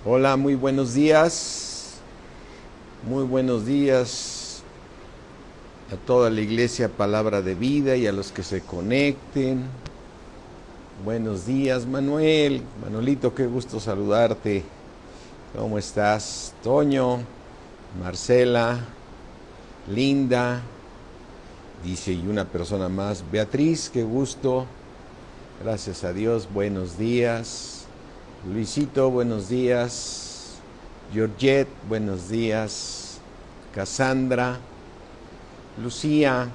Hola, muy buenos días. Muy buenos días a toda la iglesia Palabra de Vida y a los que se conecten. Buenos días, Manuel. Manuelito, qué gusto saludarte. ¿Cómo estás? Toño, Marcela, Linda, dice, y una persona más. Beatriz, qué gusto. Gracias a Dios, buenos días. Luisito, buenos días. Georgette, buenos días. Cassandra, Lucía,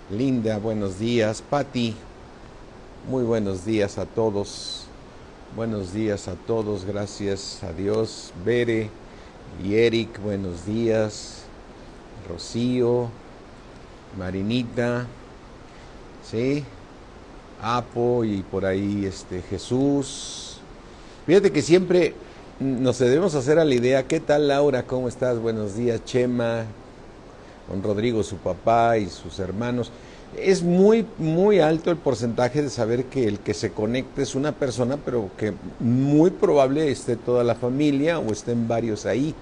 Linda, buenos días. Patti, muy buenos días a todos. Buenos días a todos, gracias a Dios. Bere y Eric, buenos días. Rocío, Marinita, ¿sí? Apo y por ahí Jesús. Fíjate que siempre nos debemos hacer a la idea. ¿Qué tal, Laura? ¿Cómo estás? Buenos días. Chema, con Rodrigo, su papá y sus hermanos. Es muy alto el porcentaje de saber que el que se conecte es una persona, pero que muy probable esté toda la familia o estén varios ahí.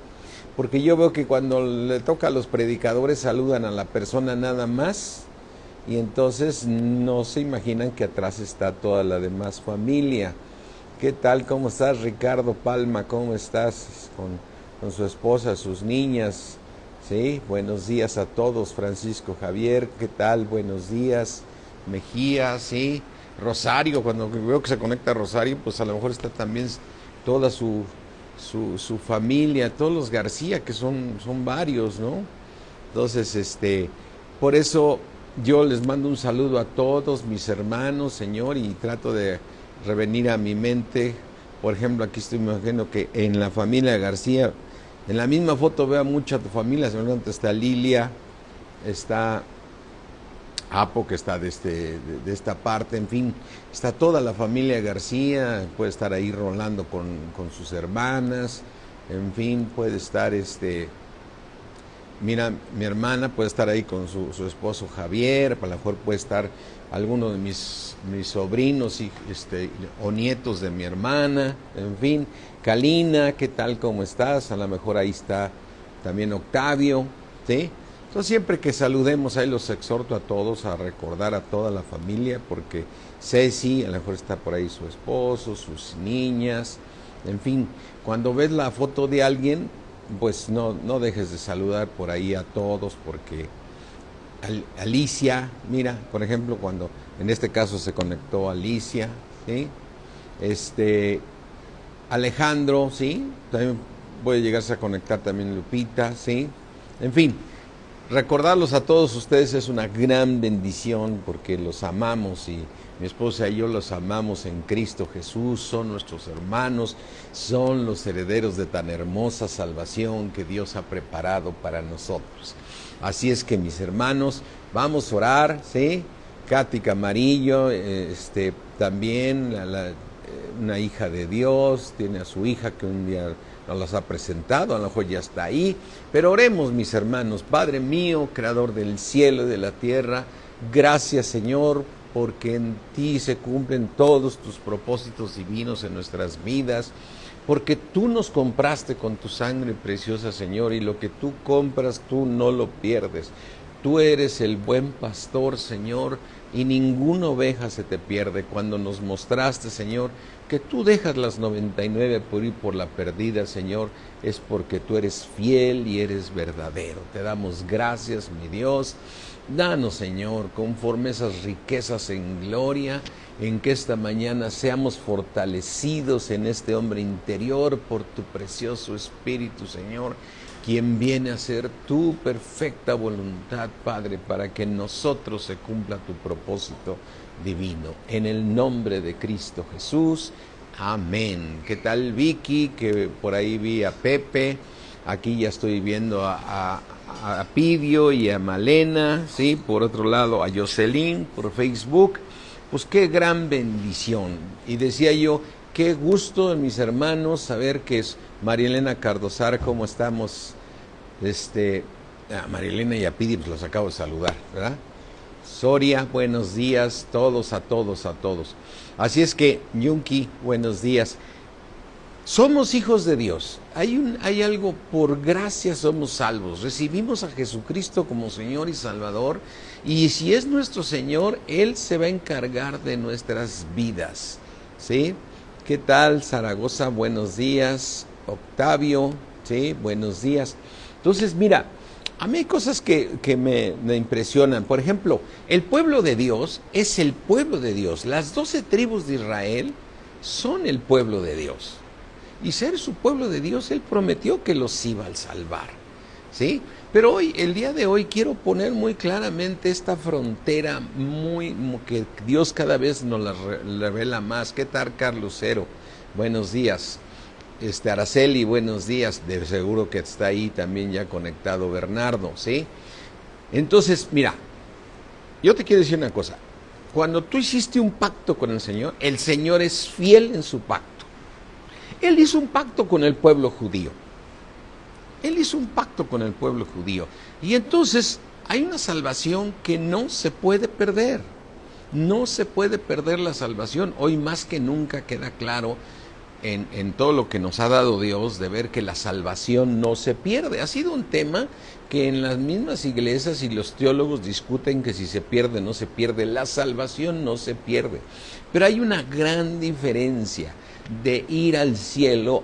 Porque yo veo que cuando le toca a los predicadores saludan a la persona nada más y entonces no se imaginan que atrás está toda la demás familia. ¿Qué tal? ¿Cómo estás, Ricardo Palma? ¿Cómo estás con su esposa, sus niñas? Sí, buenos días a todos. Francisco Javier, ¿qué tal? Buenos días. Mejía, sí. Rosario, cuando veo que se conecta Rosario, pues a lo mejor está también toda su familia, todos los García, que son varios, ¿no? Entonces, por eso yo les mando un saludo a todos mis hermanos, Señor, y trato de revenir a mi mente. Por ejemplo, aquí estoy imaginando que en la familia García, en la misma foto veo mucha tu familia, seguramente está Lilia, está Apo, que está de esta parte, en fin, está toda la familia García, puede estar ahí Rolando con sus hermanas, en fin, puede estar mira, mi hermana puede estar ahí con su esposo Javier, a lo mejor puede estar alguno de mis sobrinos o nietos de mi hermana, en fin. Kalina, ¿qué tal? ¿Cómo estás? A lo mejor ahí está también Octavio, ¿sí? Entonces siempre que saludemos ahí los exhorto a todos a recordar a toda la familia, porque Ceci, a lo mejor está por ahí su esposo, sus niñas, en fin, cuando ves la foto de alguien, pues no dejes de saludar por ahí a todos, porque Alicia, mira, por ejemplo, cuando en este caso se conectó Alicia, ¿sí? Alejandro, ¿sí? También puede llegarse a conectar también Lupita, ¿sí? En fin, recordarlos a todos ustedes es una gran bendición porque los amamos y mi esposa y yo los amamos en Cristo Jesús, son nuestros hermanos, son los herederos de tan hermosa salvación que Dios ha preparado para nosotros. Así es que mis hermanos, vamos a orar, ¿sí? Katy Camarillo, también una hija de Dios, tiene a su hija que un día nos las ha presentado, a lo mejor ya está ahí, pero oremos mis hermanos. Padre mío, creador del cielo y de la tierra, gracias Señor, porque en ti se cumplen todos tus propósitos divinos en nuestras vidas, porque tú nos compraste con tu sangre preciosa, Señor, y lo que tú compras tú no lo pierdes. Tú eres el buen pastor, Señor, y ninguna oveja se te pierde. Cuando nos mostraste, Señor, que tú dejas las 99 por ir por la perdida, Señor, es porque tú eres fiel y eres verdadero. Te damos gracias, mi Dios. Danos, Señor, conforme esas riquezas en gloria, en que esta mañana seamos fortalecidos en este hombre interior por tu precioso Espíritu, Señor, quien viene a ser tu perfecta voluntad, Padre, para que en nosotros se cumpla tu propósito divino. En el nombre de Cristo Jesús, amén. ¿Qué tal, Vicky? Que por ahí vi a Pepe. Aquí ya estoy viendo a Pidio y a Malena, ¿sí? Por otro lado, a Jocelyn por Facebook. Pues qué gran bendición. Y decía yo, qué gusto en mis hermanos saber que es María Elena Cardosar, ¿cómo estamos? A María Elena y a Pidi, pues los acabo de saludar, ¿verdad? Soria, buenos días, todos, a todos, a todos. Así es que, Yunki, buenos días. Somos hijos de Dios. Hay algo, por gracia somos salvos. Recibimos a Jesucristo como Señor y Salvador. Y si es nuestro Señor, Él se va a encargar de nuestras vidas. ¿Sí? ¿Qué tal, Zaragoza? Buenos días. Octavio, ¿sí? Buenos días. Entonces, mira, a mí hay cosas que me impresionan. Por ejemplo, el pueblo de Dios es el pueblo de Dios. Las 12 tribus de Israel son el pueblo de Dios. Y ser su pueblo de Dios, Él prometió que los iba a salvar, ¿sí? Pero hoy, el día de hoy, quiero poner muy claramente esta frontera que Dios cada vez nos la revela más. ¿Qué tal, Carlos Cero? Buenos días. Araceli, buenos días. De seguro que está ahí también ya conectado Bernardo, ¿sí? Entonces, mira, yo te quiero decir una cosa. Cuando tú hiciste un pacto con el Señor es fiel en su pacto. Él hizo un pacto con el pueblo judío. Él hizo un pacto con el pueblo judío. Y entonces hay una salvación que no se puede perder. No se puede perder la salvación. Hoy más que nunca queda claro en todo lo que nos ha dado Dios de ver que la salvación no se pierde. Ha sido un tema que en las mismas iglesias y los teólogos discuten que si se pierde o no se pierde. La salvación no se pierde. Pero hay una gran diferencia de ir al cielo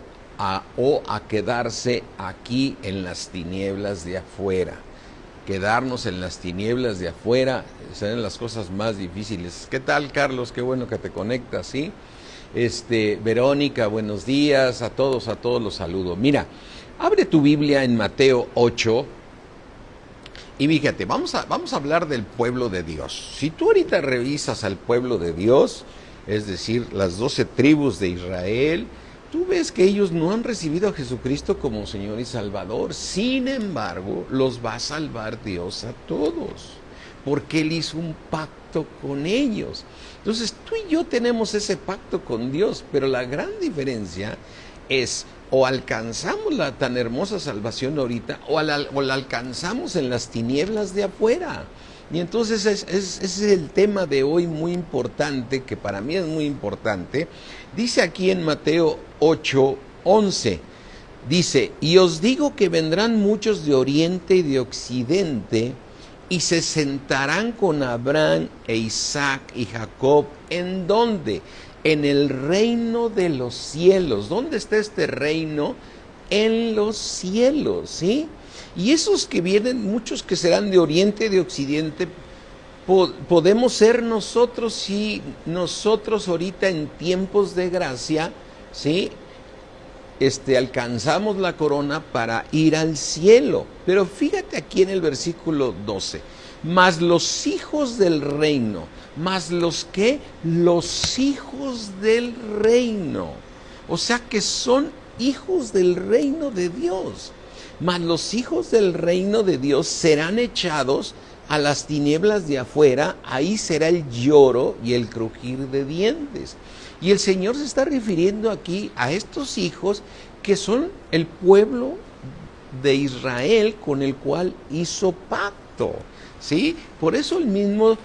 o a quedarse aquí en las tinieblas de afuera. Quedarnos en las tinieblas de afuera serán las cosas más difíciles. ¿Qué tal, Carlos? Qué bueno que te conectas, ¿sí? Verónica, buenos días, a todos los saludo. Mira, abre tu Biblia en Mateo 8 y fíjate, vamos a hablar del pueblo de Dios. Si tú ahorita revisas al pueblo de Dios, es decir, las 12 tribus de Israel, tú ves que ellos no han recibido a Jesucristo como Señor y Salvador. Sin embargo, los va a salvar Dios a todos, porque Él hizo un pacto con ellos. Entonces, tú y yo tenemos ese pacto con Dios, pero la gran diferencia es o alcanzamos la tan hermosa salvación ahorita o la alcanzamos en las tinieblas de afuera. Y entonces ese es el tema de hoy muy importante, que para mí es muy importante. Dice aquí en Mateo 8:11, dice, y os digo que vendrán muchos de oriente y de occidente, y se sentarán con Abraham e Isaac y Jacob, ¿en dónde? En el reino de los cielos. ¿Dónde está este reino? En los cielos, ¿sí? Y esos que vienen, muchos que serán de oriente y de occidente, podemos ser nosotros, si nosotros ahorita en tiempos de gracia, ¿sí? Alcanzamos la corona para ir al cielo. Pero fíjate aquí en el versículo 12, mas los hijos del reino, mas los que, los hijos del reino, o sea que son hijos del reino de Dios. Mas los hijos del reino de Dios serán echados a las tinieblas de afuera, ahí será el lloro y el crujir de dientes. Y el Señor se está refiriendo aquí a estos hijos que son el pueblo de Israel con el cual hizo pacto, ¿sí? Por eso el mismo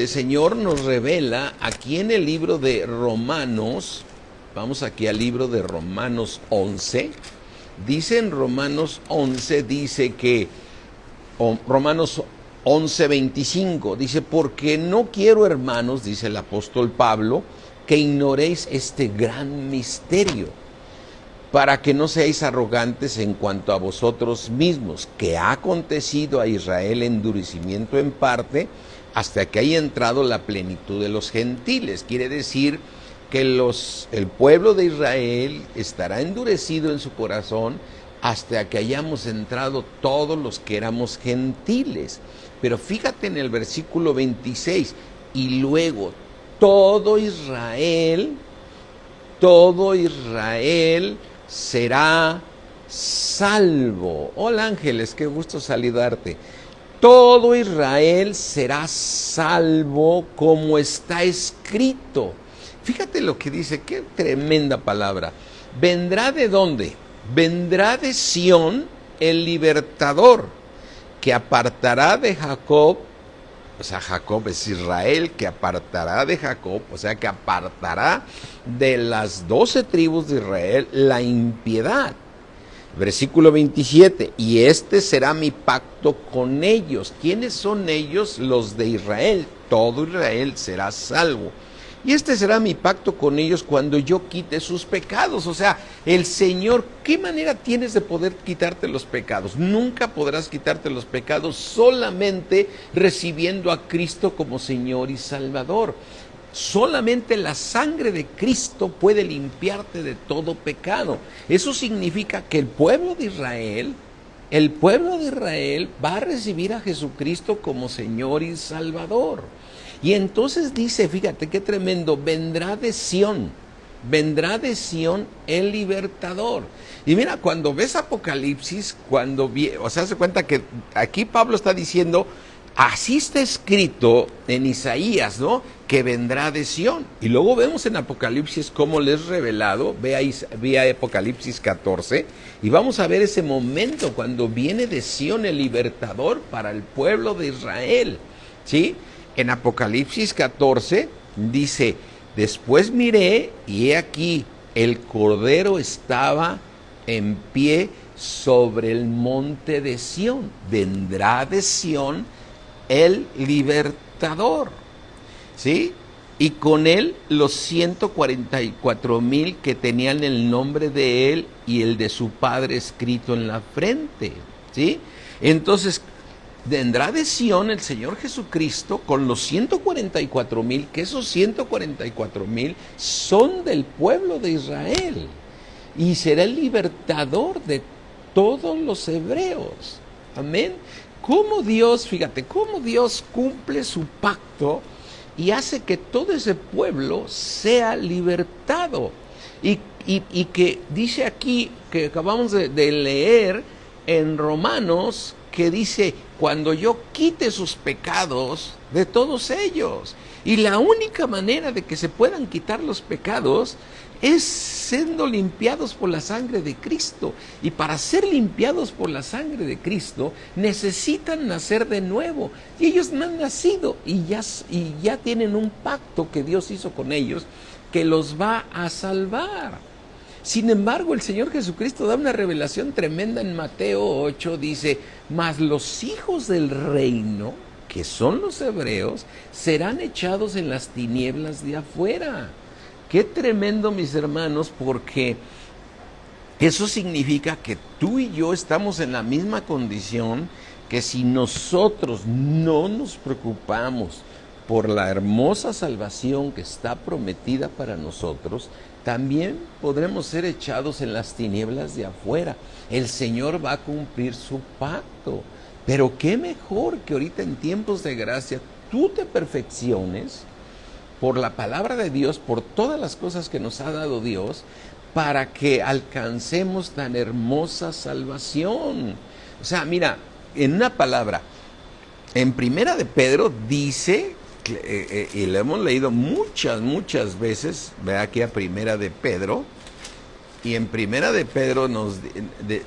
Señor nos revela aquí en el libro de Romanos, vamos aquí al libro de Romanos 11, dice en Romanos 11, dice que, Romanos 11:25, dice, porque no quiero, hermanos, dice el apóstol Pablo, que ignoréis este gran misterio, para que no seáis arrogantes en cuanto a vosotros mismos, que ha acontecido a Israel endurecimiento en parte, hasta que haya entrado la plenitud de los gentiles. Quiere decir que el pueblo de Israel estará endurecido en su corazón hasta que hayamos entrado todos los que éramos gentiles. Pero fíjate en el versículo 26, y luego todo Israel será salvo. Hola Ángeles, qué gusto saludarte. Todo Israel será salvo como está escrito. Fíjate lo que dice, qué tremenda palabra. ¿Vendrá de dónde? Vendrá de Sión el libertador, que apartará de Jacob o sea, Jacob es Israel, que apartará de Jacob, o sea, que apartará de las 12 tribus de Israel la impiedad. Versículo 27, y este será mi pacto con ellos. ¿Quiénes son ellos? Los de Israel. Todo Israel será salvo. Y este será mi pacto con ellos cuando yo quite sus pecados. O sea, el Señor, ¿qué manera tienes de poder quitarte los pecados? Nunca podrás quitarte los pecados solamente recibiendo a Cristo como Señor y Salvador. Solamente la sangre de Cristo puede limpiarte de todo pecado. Eso significa que el pueblo de Israel va a recibir a Jesucristo como Señor y Salvador. Y entonces dice, fíjate qué tremendo, vendrá de Sión el libertador. Y mira, cuando ves Apocalipsis, se hace cuenta que aquí Pablo está diciendo, así está escrito en Isaías, ¿no? Que vendrá de Sión. Y luego vemos en Apocalipsis cómo le es revelado, ve a Apocalipsis 14, y vamos a ver ese momento cuando viene de Sión el libertador para el pueblo de Israel, ¿sí? En Apocalipsis 14 dice, después miré y he aquí, el Cordero estaba en pie sobre el monte de Sión. Vendrá de Sión el libertador, ¿sí? Y con él los 144,000 que tenían el nombre de él y el de su padre escrito en la frente, ¿sí? Entonces, vendrá de Sión el Señor Jesucristo con los 144,000, que esos 144,000 son del pueblo de Israel, y será el libertador de todos los hebreos. Amén. Cómo Dios, fíjate, cómo Dios cumple su pacto y hace que todo ese pueblo sea libertado. Y que dice aquí, que acabamos de leer en Romanos, que dice, cuando yo quite sus pecados de todos ellos. Y la única manera de que se puedan quitar los pecados es siendo limpiados por la sangre de Cristo. Y para ser limpiados por la sangre de Cristo necesitan nacer de nuevo. Y ellos no han nacido y ya tienen un pacto que Dios hizo con ellos que los va a salvar. Sin embargo, el Señor Jesucristo da una revelación tremenda en Mateo 8, dice, mas los hijos del reino, que son los hebreos, serán echados en las tinieblas de afuera. Qué tremendo, mis hermanos, porque eso significa que tú y yo estamos en la misma condición, que si nosotros no nos preocupamos por la hermosa salvación que está prometida para nosotros, también podremos ser echados en las tinieblas de afuera. El Señor va a cumplir su pacto. Pero qué mejor que ahorita en tiempos de gracia tú te perfecciones por la palabra de Dios, por todas las cosas que nos ha dado Dios, para que alcancemos tan hermosa salvación. O sea, mira, en una palabra, en Primera de Pedro dice, y lo hemos leído muchas veces, ve aquí a Primera de Pedro, y en Primera de Pedro nos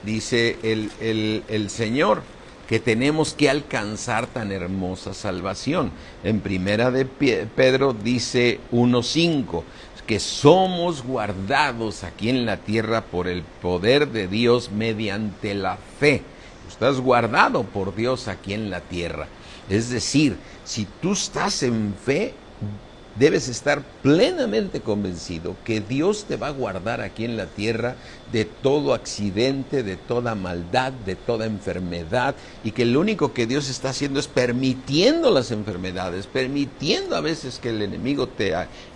dice el Señor que tenemos que alcanzar tan hermosa salvación. En Primera de Pedro dice 1:5, que somos guardados aquí en la tierra por el poder de Dios mediante la fe. Estás guardado por Dios aquí en la tierra. Es decir, si tú estás en fe, debes estar plenamente convencido que Dios te va a guardar aquí en la tierra de todo accidente, de toda maldad, de toda enfermedad, y que lo único que Dios está haciendo es permitiendo las enfermedades, permitiendo a veces que el enemigo te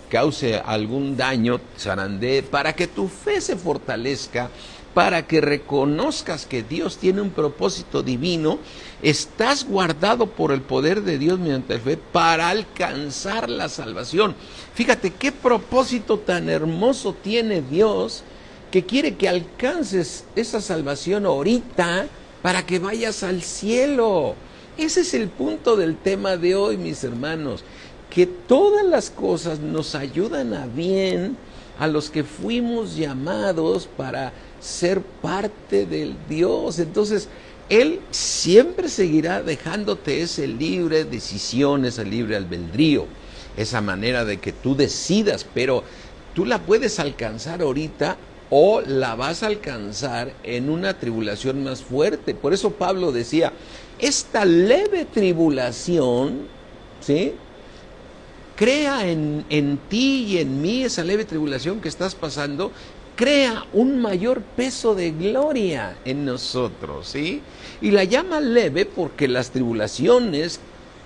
cause algún daño, zarandee, para que tu fe se fortalezca, para que reconozcas que Dios tiene un propósito divino. Estás guardado por el poder de Dios mediante la fe para alcanzar la salvación. Fíjate qué propósito tan hermoso tiene Dios, que quiere que alcances esa salvación ahorita para que vayas al cielo. Ese es el punto del tema de hoy, mis hermanos, que todas las cosas nos ayudan a bien a los que fuimos llamados para ser parte del Dios. Entonces, Él siempre seguirá dejándote ese libre decisión, ese libre albedrío, esa manera de que tú decidas, pero tú la puedes alcanzar ahorita o la vas a alcanzar en una tribulación más fuerte. Por eso Pablo decía, esta leve tribulación, ¿sí?, crea en ti y en mí, esa leve tribulación que estás pasando, crea un mayor peso de gloria en nosotros, ¿sí? Y la llama leve porque las tribulaciones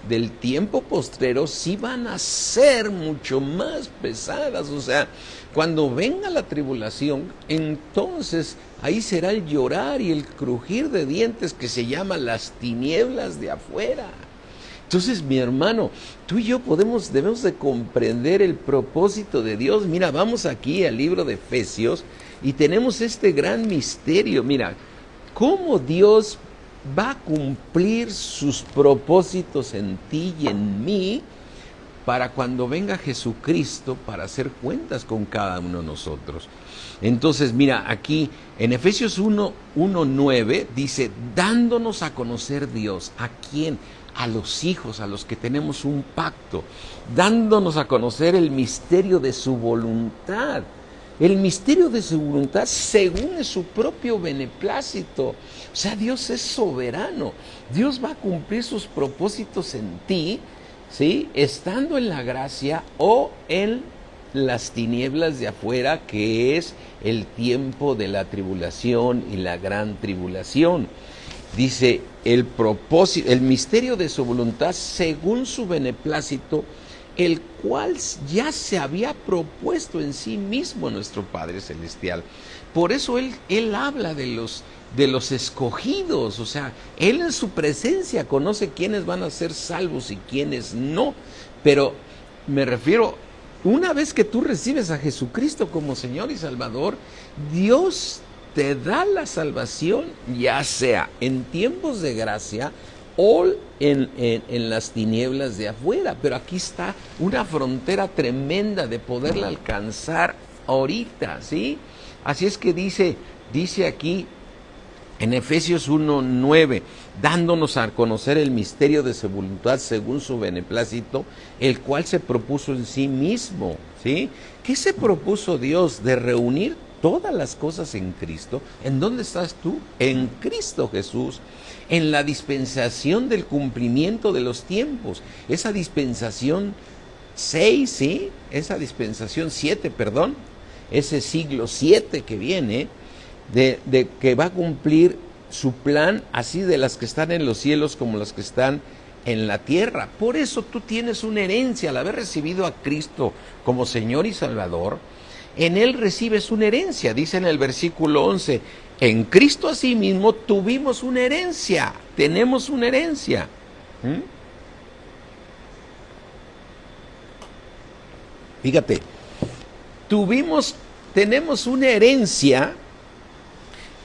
del tiempo postrero sí van a ser mucho más pesadas. O sea, cuando venga la tribulación, entonces ahí será el llorar y el crujir de dientes que se llama las tinieblas de afuera. Entonces, mi hermano, tú y yo debemos de comprender el propósito de Dios. Mira, vamos aquí al libro de Efesios y tenemos este gran misterio. Mira, cómo Dios va a cumplir sus propósitos en ti y en mí para cuando venga Jesucristo para hacer cuentas con cada uno de nosotros. Entonces, mira, aquí en Efesios 1:9 dice, dándonos a conocer Dios. ¿A quién? A los hijos, a los que tenemos un pacto, dándonos a conocer el misterio de su voluntad. El misterio de su voluntad según su propio beneplácito. O sea, Dios es soberano. Dios va a cumplir sus propósitos en ti, ¿sí?, estando en la gracia o en las tinieblas de afuera, que es el tiempo de la tribulación y la gran tribulación. Dice, el propósito, el misterio de su voluntad según su beneplácito, el cual ya se había propuesto en sí mismo nuestro Padre Celestial. Por eso él habla de los escogidos. O sea, Él en su presencia conoce quiénes van a ser salvos y quiénes no. Pero me refiero, una vez que tú recibes a Jesucristo como Señor y Salvador, Dios te da la salvación, ya sea en tiempos de gracia o en las tinieblas de afuera. Pero aquí está una frontera tremenda de poderla alcanzar ahorita, ¿sí? Así es que dice aquí en Efesios 1:9, dándonos a conocer el misterio de su voluntad según su beneplácito, el cual se propuso en sí mismo, ¿sí? ¿Qué se propuso Dios? De reunir todas las cosas en Cristo. ¿En dónde estás tú? En Cristo Jesús, en la dispensación del cumplimiento de los tiempos. Esa dispensación 6, ¿sí? Esa dispensación 7, perdón, ese siglo 7 que viene, de que va a cumplir su plan, así de las que están en los cielos como las que están en la tierra. Por eso tú tienes una herencia, al haber recibido a Cristo como Señor y Salvador. En Él recibes una herencia, dice en el versículo 11, en Cristo asimismo tuvimos una herencia, tenemos una herencia. Fíjate, tenemos una herencia,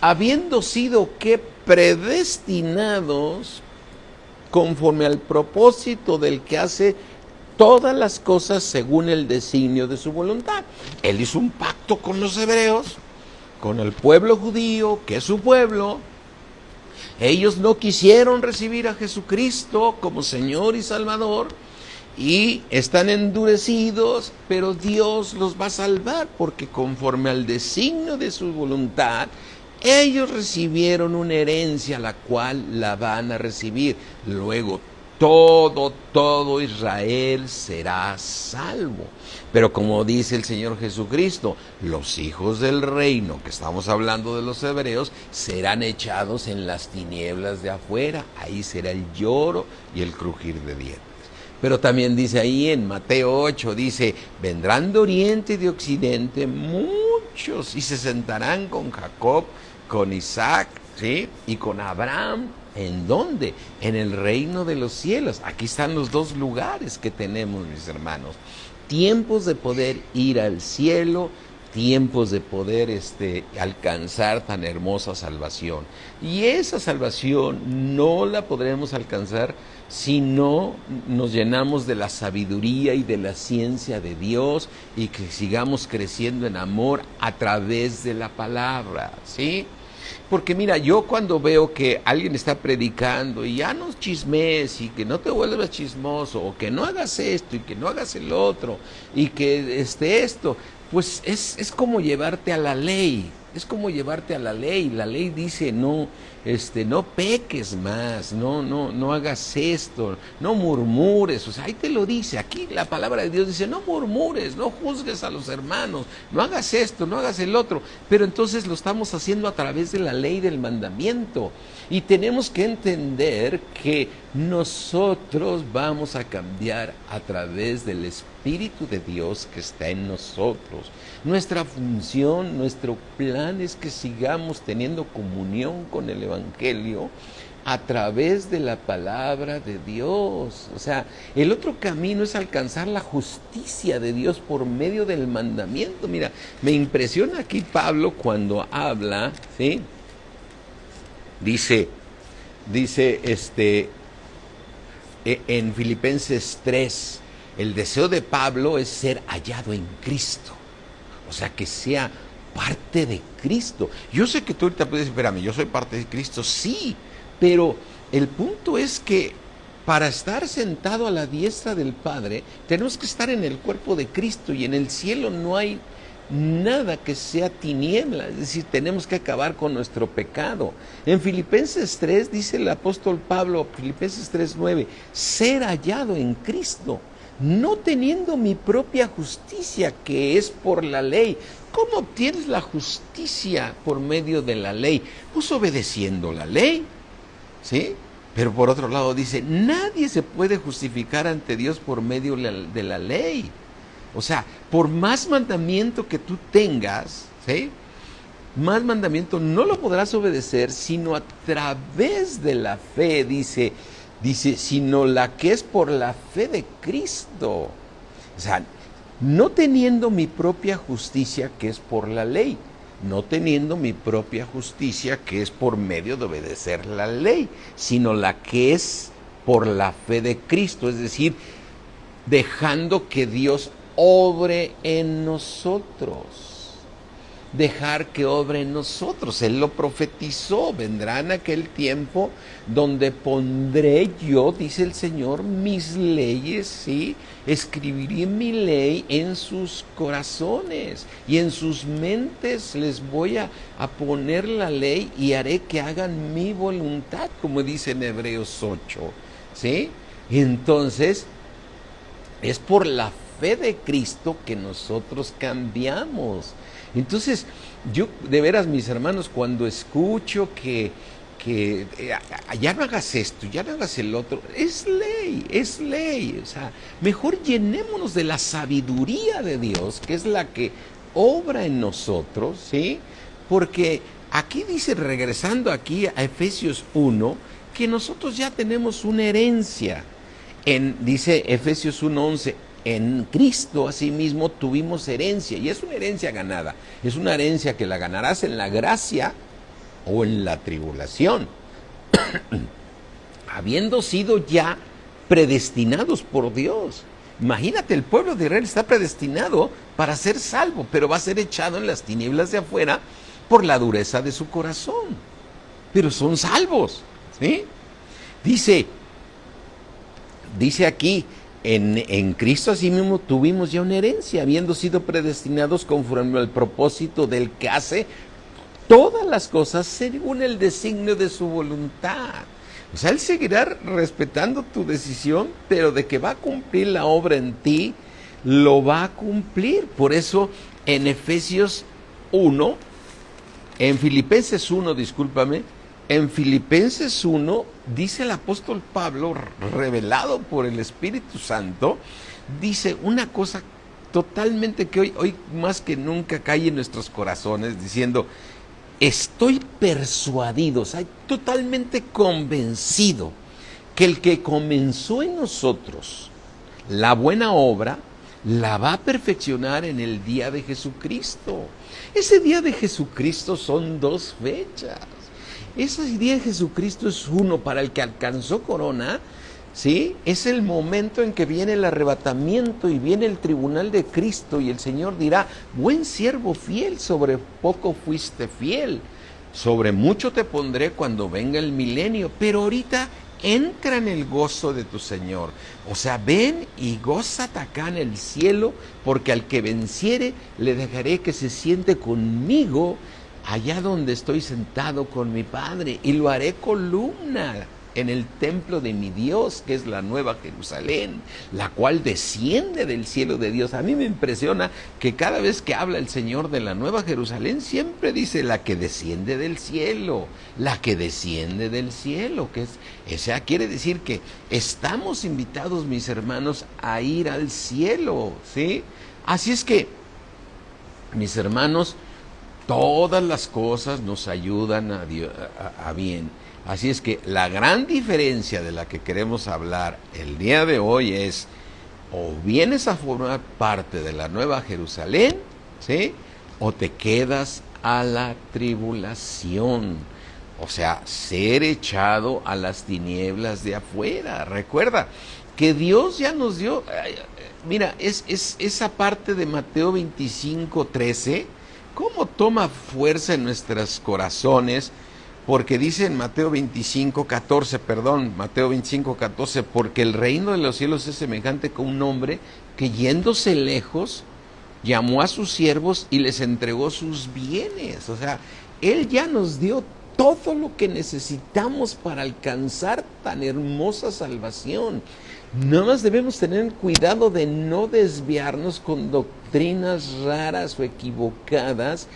habiendo sido que predestinados conforme al propósito del que hace todas las cosas según el designio de su voluntad. Él hizo un pacto con los hebreos, con el pueblo judío, que es su pueblo. Ellos no quisieron recibir a Jesucristo como Señor y Salvador y están endurecidos, pero Dios los va a salvar porque conforme al designio de su voluntad, ellos recibieron una herencia la cual la van a recibir. Luego todo Israel será salvo. Pero como dice el Señor Jesucristo, los hijos del reino, que estamos hablando de los hebreos, serán echados en las tinieblas de afuera. Ahí será el lloro y el crujir de dientes. Pero también dice ahí en Mateo 8, dice, vendrán de oriente y de occidente muchos y se sentarán con Jacob, con Isaac, ¿sí?, y con Abraham. ¿En dónde? En el reino de los cielos. Aquí están los dos lugares que tenemos, mis hermanos. Tiempos de poder ir al cielo, tiempos de poder alcanzar tan hermosa salvación. Y esa salvación no la podremos alcanzar si no nos llenamos de la sabiduría y de la ciencia de Dios y que sigamos creciendo en amor a través de la palabra, ¿sí? Porque mira, yo cuando veo que alguien está predicando y ya no chismes y que no te vuelvas chismoso o que no hagas esto y que no hagas el otro y que esto, pues es como llevarte a la ley. Es como llevarte a la ley. La ley dice no peques más, no hagas esto, no murmures. O sea, ahí te lo dice. Aquí la palabra de Dios dice, no murmures, no juzgues a los hermanos, no hagas esto, no hagas el otro. Pero entonces lo estamos haciendo a través de la ley del mandamiento. Y tenemos que entender que nosotros vamos a cambiar a través del Espíritu de Dios que está en nosotros. Nuestra función, nuestro plan es que sigamos teniendo comunión con el Evangelio a través de la palabra de Dios. O sea, el otro camino es alcanzar la justicia de Dios por medio del mandamiento. Mira, me impresiona aquí Pablo cuando habla, ¿sí? Dice en Filipenses 3, el deseo de Pablo es ser hallado en Cristo. O sea, que sea parte de Cristo. Yo sé que tú ahorita puedes decir, espérame, yo soy parte de Cristo, sí, pero el punto es que para estar sentado a la diestra del Padre, tenemos que estar en el cuerpo de Cristo, y en el cielo no hay nada que sea tiniebla, es decir, tenemos que acabar con nuestro pecado. En Filipenses 3 dice el apóstol Pablo, Filipenses 3:9, ser hallado en Cristo, no teniendo mi propia justicia que es por la ley. ¿Cómo obtienes la justicia por medio de la ley? Pues obedeciendo la ley, ¿sí? Pero por otro lado dice, nadie se puede justificar ante Dios por medio de la ley. O sea, por más mandamiento que tú tengas, ¿sí? Más mandamiento no lo podrás obedecer, sino a través de la fe, dice, sino la que es por la fe de Cristo. O sea, no teniendo mi propia justicia que es por la ley, no teniendo mi propia justicia que es por medio de obedecer la ley, sino la que es por la fe de Cristo, es decir, dejando que Dios obre en nosotros, dejar que obre en nosotros. Él lo profetizó, vendrá en aquel tiempo donde pondré yo, dice el Señor, mis leyes, ¿sí? Escribiré mi ley en sus corazones y en sus mentes les voy a poner la ley y haré que hagan mi voluntad, como dice en Hebreos 8, ¿sí? Entonces, es por la fe de Cristo que nosotros cambiamos. Entonces, yo, de veras, mis hermanos, cuando escucho que ya no hagas esto, ya no hagas el otro, es ley. O sea, mejor llenémonos de la sabiduría de Dios, que es la que obra en nosotros, ¿sí? Porque aquí dice, regresando aquí a Efesios 1, que nosotros ya tenemos una herencia. Dice Efesios 1:11, en Cristo asimismo tuvimos herencia, y es una herencia ganada, es una herencia que la ganarás en la gracia o en la tribulación, habiendo sido ya predestinados por Dios. Imagínate, el pueblo de Israel está predestinado para ser salvo, pero va a ser echado en las tinieblas de afuera por la dureza de su corazón, pero son salvos, ¿sí? Dice aquí, en Cristo asimismo tuvimos ya una herencia, habiendo sido predestinados conforme al propósito del que hace todas las cosas según el designio de su voluntad. O sea, Él seguirá respetando tu decisión, pero de que va a cumplir la obra en ti, lo va a cumplir. Por eso en Efesios 1, en Filipenses 1, en Filipenses 1 dice el apóstol Pablo, revelado por el Espíritu Santo, dice una cosa totalmente que hoy más que nunca cae en nuestros corazones, diciendo, estoy persuadido, o sea, totalmente convencido, que el que comenzó en nosotros la buena obra, la va a perfeccionar en el día de Jesucristo. Ese día de Jesucristo son dos fechas. Ese día de Jesucristo es uno para el que alcanzó corona, ¿sí? Es el momento en que viene el arrebatamiento y viene el tribunal de Cristo, y el Señor dirá, buen siervo fiel, sobre poco fuiste fiel. Sobre mucho te pondré cuando venga el milenio, pero ahorita entra en el gozo de tu Señor. O sea, ven y gózate acá en el cielo, porque al que venciere le dejaré que se siente conmigo allá donde estoy sentado con mi Padre, y lo haré columna en el templo de mi Dios, que es la Nueva Jerusalén, la cual desciende del cielo de Dios. A mí me impresiona que cada vez que habla el Señor de la Nueva Jerusalén, siempre dice la que desciende del cielo, la que desciende del cielo, que es, o sea, quiere decir que estamos invitados, mis hermanos, a ir al cielo, ¿sí? Así es que, mis hermanos, todas las cosas nos ayudan a bien. Así es que la gran diferencia de la que queremos hablar el día de hoy es: o vienes a formar parte de la Nueva Jerusalén, ¿sí?, o te quedas a la tribulación. O sea, ser echado a las tinieblas de afuera. Recuerda que Dios ya nos dio, mira, es esa parte de Mateo 25:13, cómo toma fuerza en nuestros corazones. Porque dice en Mateo 25:14, porque el reino de los cielos es semejante con un hombre que, yéndose lejos, llamó a sus siervos y les entregó sus bienes. O sea, Él ya nos dio todo lo que necesitamos para alcanzar tan hermosa salvación. Nada más debemos tener cuidado de no desviarnos con doctrinas raras o equivocadas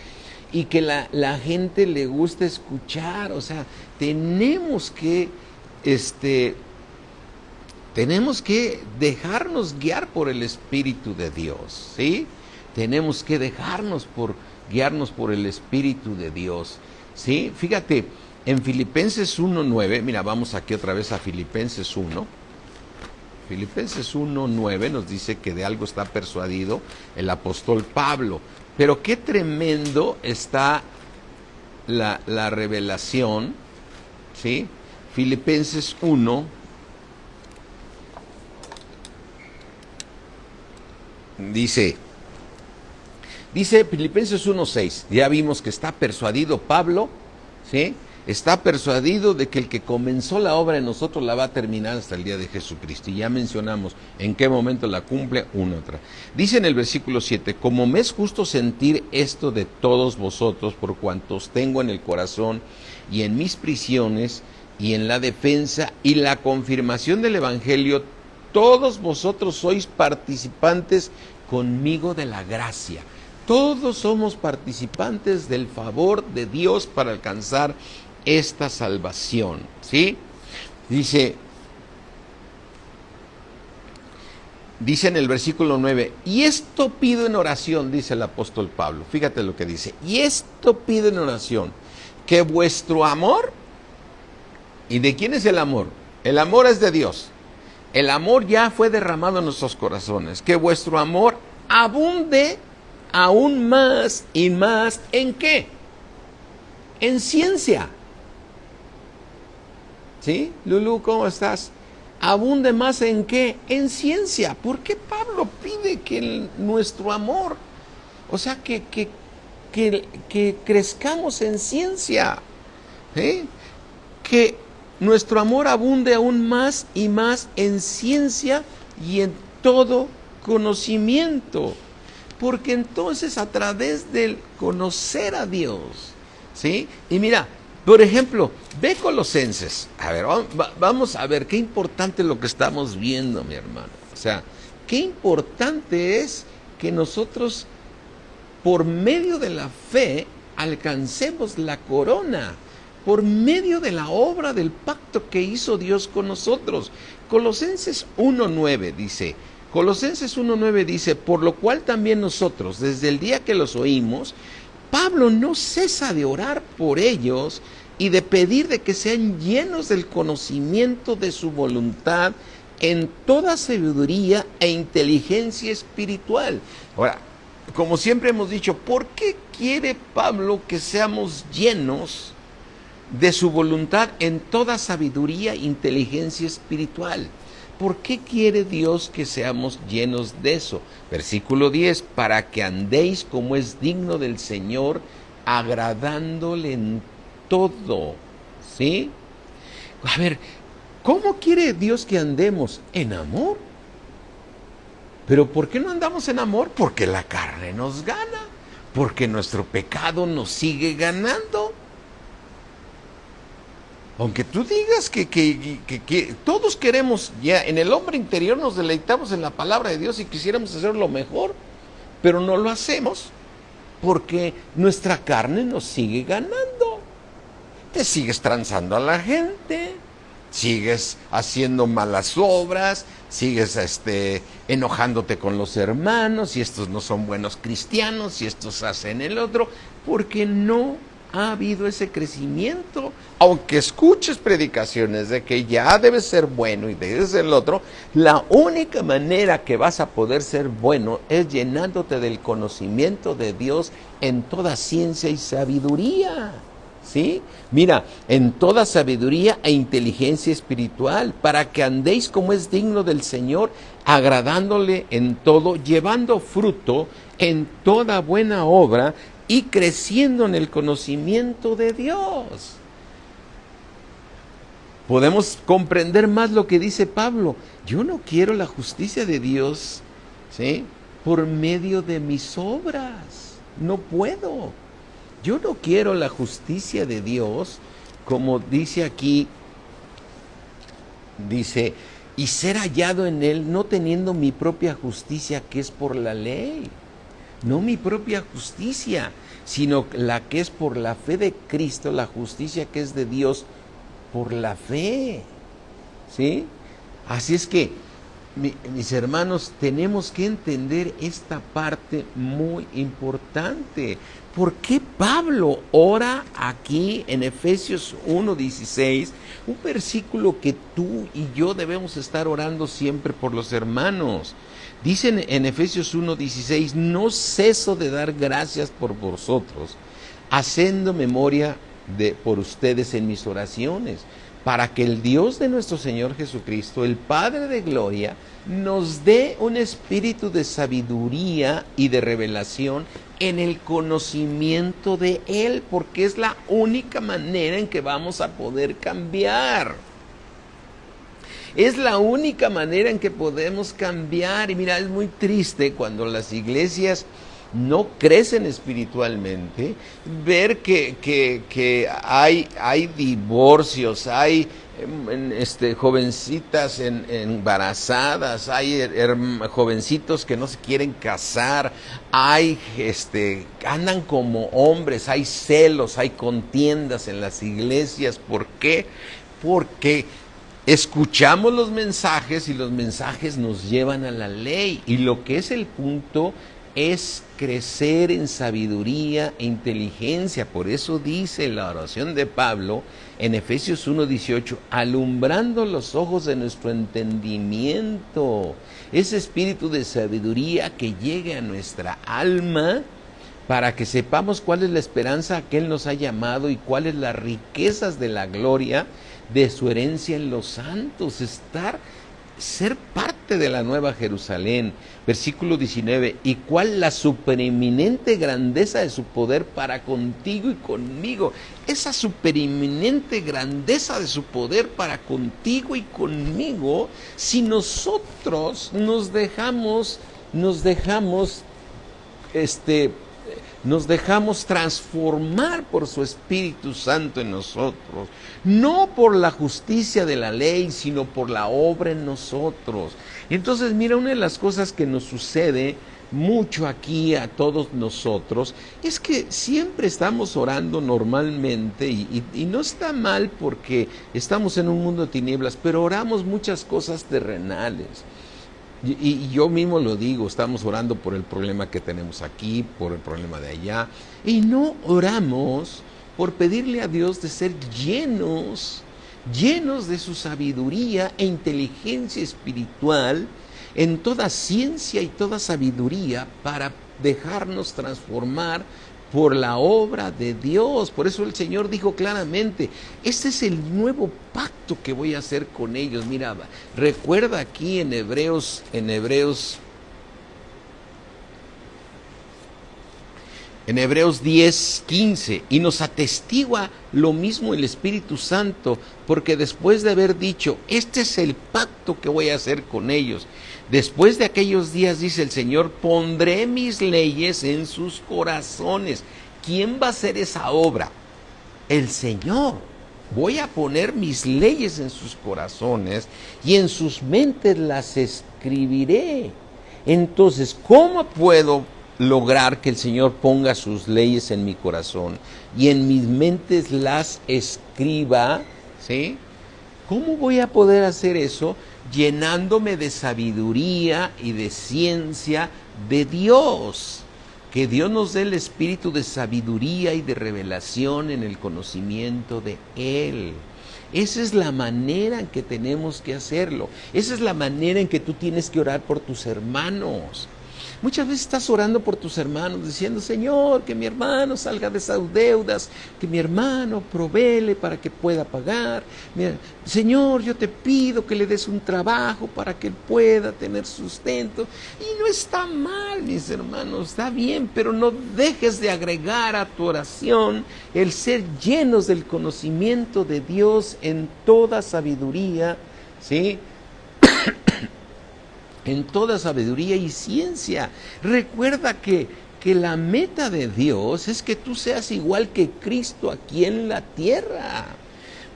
y que la gente le gusta escuchar. O sea, tenemos que dejarnos guiar por el Espíritu de Dios, ¿sí? Tenemos que guiarnos por el Espíritu de Dios, ¿sí? Fíjate, en Filipenses 1:9, mira, vamos aquí otra vez a Filipenses 1. Filipenses 1:9 nos dice que de algo está persuadido el apóstol Pablo. Pero qué tremendo está la revelación, ¿sí? Filipenses 1 dice Filipenses 1:6, ya vimos que está persuadido Pablo, ¿sí? Está persuadido de que el que comenzó la obra en nosotros la va a terminar hasta el día de Jesucristo. Y ya mencionamos en qué momento la cumple una otra. Dice en el versículo 7, como me es justo sentir esto de todos vosotros, por cuantos tengo en el corazón y en mis prisiones y en la defensa y la confirmación del Evangelio, todos vosotros sois participantes conmigo de la gracia. Todos somos participantes del favor de Dios para alcanzar esta salvación, ¿sí? Dice en el versículo 9, y esto pido en oración, dice el apóstol Pablo. Fíjate lo que dice, y esto pido en oración, que vuestro amor, ¿y de quién es el amor? El amor es de Dios. El amor ya fue derramado en nuestros corazones. Que vuestro amor abunde aún más y más, ¿en qué? En ciencia. ¿Sí? Lulu, ¿cómo estás? ¿Abunde más en qué? En ciencia. ¿Por qué Pablo pide que nuestro amor, o sea, que crezcamos en ciencia? ¿Sí? Que nuestro amor abunde aún más y más en ciencia y en todo conocimiento. Porque entonces, a través del conocer a Dios, ¿sí? Y mira, por ejemplo, ve Colosenses. A ver, vamos a ver qué importante lo que estamos viendo, mi hermano. O sea, qué importante es que nosotros, por medio de la fe, alcancemos la corona, por medio de la obra del pacto que hizo Dios con nosotros. Colosenses 1:9 dice, por lo cual también nosotros, desde el día que los oímos, Pablo no cesa de orar por ellos y de pedir de que sean llenos del conocimiento de su voluntad en toda sabiduría e inteligencia espiritual. Ahora, como siempre hemos dicho, ¿por qué quiere Pablo que seamos llenos de su voluntad en toda sabiduría e inteligencia espiritual? ¿Por qué quiere Dios que seamos llenos de eso? Versículo 10, para que andéis como es digno del Señor, agradándole en todo, ¿sí? A ver, ¿cómo quiere Dios que andemos? En amor. ¿Pero por qué no andamos en amor? Porque la carne nos gana, porque nuestro pecado nos sigue ganando. Aunque tú digas que todos queremos, ya en el hombre interior nos deleitamos en la palabra de Dios y quisiéramos hacer lo mejor, pero no lo hacemos porque nuestra carne nos sigue ganando. Te sigues transando a la gente, sigues haciendo malas obras, sigues enojándote con los hermanos, y estos no son buenos cristianos, y estos hacen el otro, porque no ha habido ese crecimiento. Aunque escuches predicaciones de que ya debes ser bueno y debes ser el otro, la única manera que vas a poder ser bueno es llenándote del conocimiento de Dios en toda ciencia y sabiduría. ¿Sí? Mira, en toda sabiduría e inteligencia espiritual, para que andéis como es digno del Señor, agradándole en todo, llevando fruto en toda buena obra y creciendo en el conocimiento de Dios. Podemos comprender más lo que dice Pablo. Yo no quiero la justicia de Dios, ¿sí?, por medio de mis obras. No puedo. Yo no quiero la justicia de Dios, como dice aquí, dice, y ser hallado en Él, no teniendo mi propia justicia, que es por la ley. No mi propia justicia, sino la que es por la fe de Cristo, la justicia que es de Dios por la fe. ¿Sí? Así es que, mis hermanos, tenemos que entender esta parte muy importante. ¿Por qué Pablo ora aquí en Efesios 1:16? Un versículo que tú y yo debemos estar orando siempre por los hermanos. Dicen en Efesios 1:16, no ceso de dar gracias por vosotros, haciendo memoria por ustedes en mis oraciones, para que el Dios de nuestro Señor Jesucristo, el Padre de gloria, nos dé un espíritu de sabiduría y de revelación en el conocimiento de Él, porque es la única manera en que vamos a poder cambiar. Es la única manera en que podemos cambiar. Y mira, es muy triste cuando las iglesias no crecen espiritualmente, ver que hay divorcios, hay jovencitas embarazadas, hay jovencitos que no se quieren casar, hay andan como hombres, hay celos, hay contiendas en las iglesias. ¿Por qué? Porque escuchamos los mensajes y los mensajes nos llevan a la ley, y lo que es el punto es crecer en sabiduría e inteligencia. Por eso dice la oración de Pablo en Efesios 1:18, alumbrando los ojos de nuestro entendimiento, ese espíritu de sabiduría que llegue a nuestra alma, para que sepamos cuál es la esperanza a que Él nos ha llamado y cuáles las riquezas de la gloria de su herencia en los santos, ser parte de la nueva Jerusalén. Versículo 19, y cuál la supereminente grandeza de su poder para contigo y conmigo. Esa supereminente grandeza de su poder para contigo y conmigo, si nosotros nos dejamos transformar por su Espíritu Santo en nosotros, no por la justicia de la ley, sino por la obra en nosotros. Entonces, mira, una de las cosas que nos sucede mucho aquí a todos nosotros es que siempre estamos orando normalmente, y no está mal porque estamos en un mundo de tinieblas, pero oramos muchas cosas terrenales. Y yo mismo lo digo, estamos orando por el problema que tenemos aquí, por el problema de allá, y no oramos por pedirle a Dios de ser llenos de su sabiduría e inteligencia espiritual en toda ciencia y toda sabiduría, para dejarnos transformar por la obra de Dios. Por eso el Señor dijo claramente, este es el nuevo pacto que voy a hacer con ellos. Mira, recuerda aquí en Hebreos En Hebreos 10:15, y nos atestigua lo mismo el Espíritu Santo, porque después de haber dicho, este es el pacto que voy a hacer con ellos, después de aquellos días, dice el Señor, pondré mis leyes en sus corazones. ¿Quién va a hacer esa obra? El Señor. Voy a poner mis leyes en sus corazones y en sus mentes las escribiré. Entonces, ¿cómo puedo lograr que el Señor ponga sus leyes en mi corazón y en mis mentes las escriba? ¿Sí? ¿Cómo voy a poder hacer eso? Llenándome de sabiduría y de ciencia de Dios. Que Dios nos dé el espíritu de sabiduría y de revelación en el conocimiento de Él. Esa es la manera en que tenemos que hacerlo. Esa es la manera en que tú tienes que orar por tus hermanos. Muchas veces estás orando por tus hermanos diciendo, Señor, que mi hermano salga de esas deudas, que mi hermano provéele para que pueda pagar. Señor, yo te pido que le des un trabajo para que él pueda tener sustento. Y no está mal, mis hermanos, está bien, pero no dejes de agregar a tu oración el ser llenos del conocimiento de Dios en toda sabiduría, ¿sí? En toda sabiduría y ciencia. Recuerda que la meta de Dios es que tú seas igual que Cristo aquí en la tierra.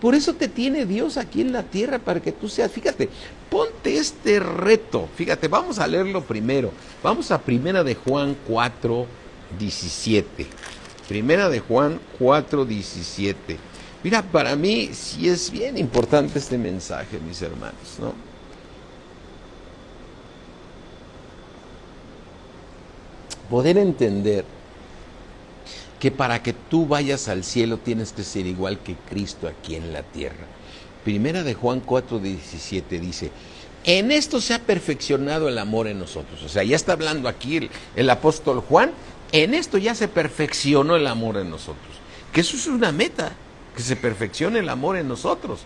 Por eso te tiene Dios aquí en la tierra, para que tú seas, fíjate, ponte este reto. Fíjate, vamos a leerlo primero. Vamos a Primera de Juan 4:17. Primera de Juan 4:17. Mira, para mí sí es bien importante este mensaje, mis hermanos, ¿no? Poder entender que para que tú vayas al cielo tienes que ser igual que Cristo aquí en la tierra. Primera de Juan 4:17 dice, en esto se ha perfeccionado el amor en nosotros. O sea, ya está hablando aquí el apóstol Juan, en esto ya se perfeccionó el amor en nosotros. Que eso es una meta, que se perfeccione el amor en nosotros.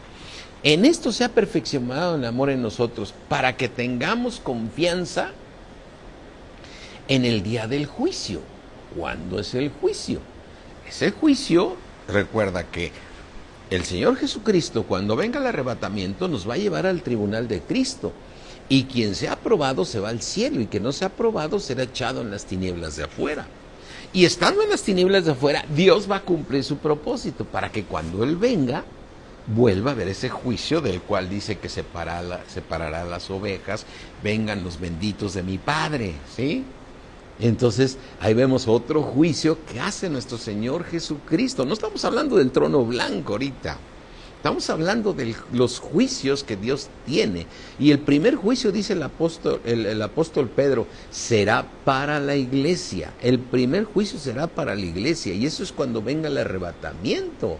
En esto se ha perfeccionado el amor en nosotros, para que tengamos confianza en el día del juicio. ¿Cuándo es el juicio? Ese juicio, recuerda que el Señor Jesucristo, cuando venga el arrebatamiento, nos va a llevar al tribunal de Cristo. Y quien sea aprobado se va al cielo, y quien no sea aprobado será echado en las tinieblas de afuera. Y estando en las tinieblas de afuera, Dios va a cumplir su propósito, para que cuando Él venga, vuelva a ver ese juicio del cual dice que separará las ovejas, vengan los benditos de mi Padre, ¿sí? Entonces, ahí vemos otro juicio que hace nuestro Señor Jesucristo. No estamos hablando del trono blanco ahorita. Estamos hablando de los juicios que Dios tiene. Y el primer juicio, dice el apóstol Pedro, será para la iglesia. El primer juicio será para la iglesia. Y eso es cuando venga el arrebatamiento,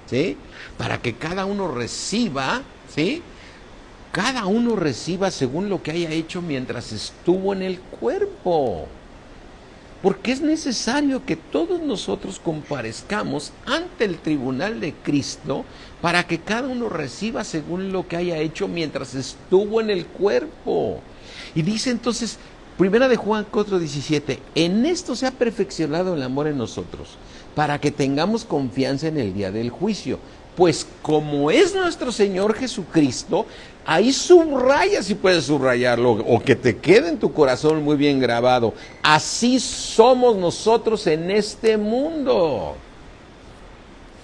¿sí? Para que cada uno reciba, ¿sí? Cada uno reciba según lo que haya hecho mientras estuvo en el cuerpo. Porque es necesario que todos nosotros comparezcamos ante el tribunal de Cristo, para que cada uno reciba según lo que haya hecho mientras estuvo en el cuerpo. Y dice entonces, Primera de Juan 4:17, en esto se ha perfeccionado el amor en nosotros, para que tengamos confianza en el día del juicio. Pues como es nuestro Señor Jesucristo, ahí subraya, si puedes subrayarlo, o que te quede en tu corazón muy bien grabado. Así somos nosotros en este mundo.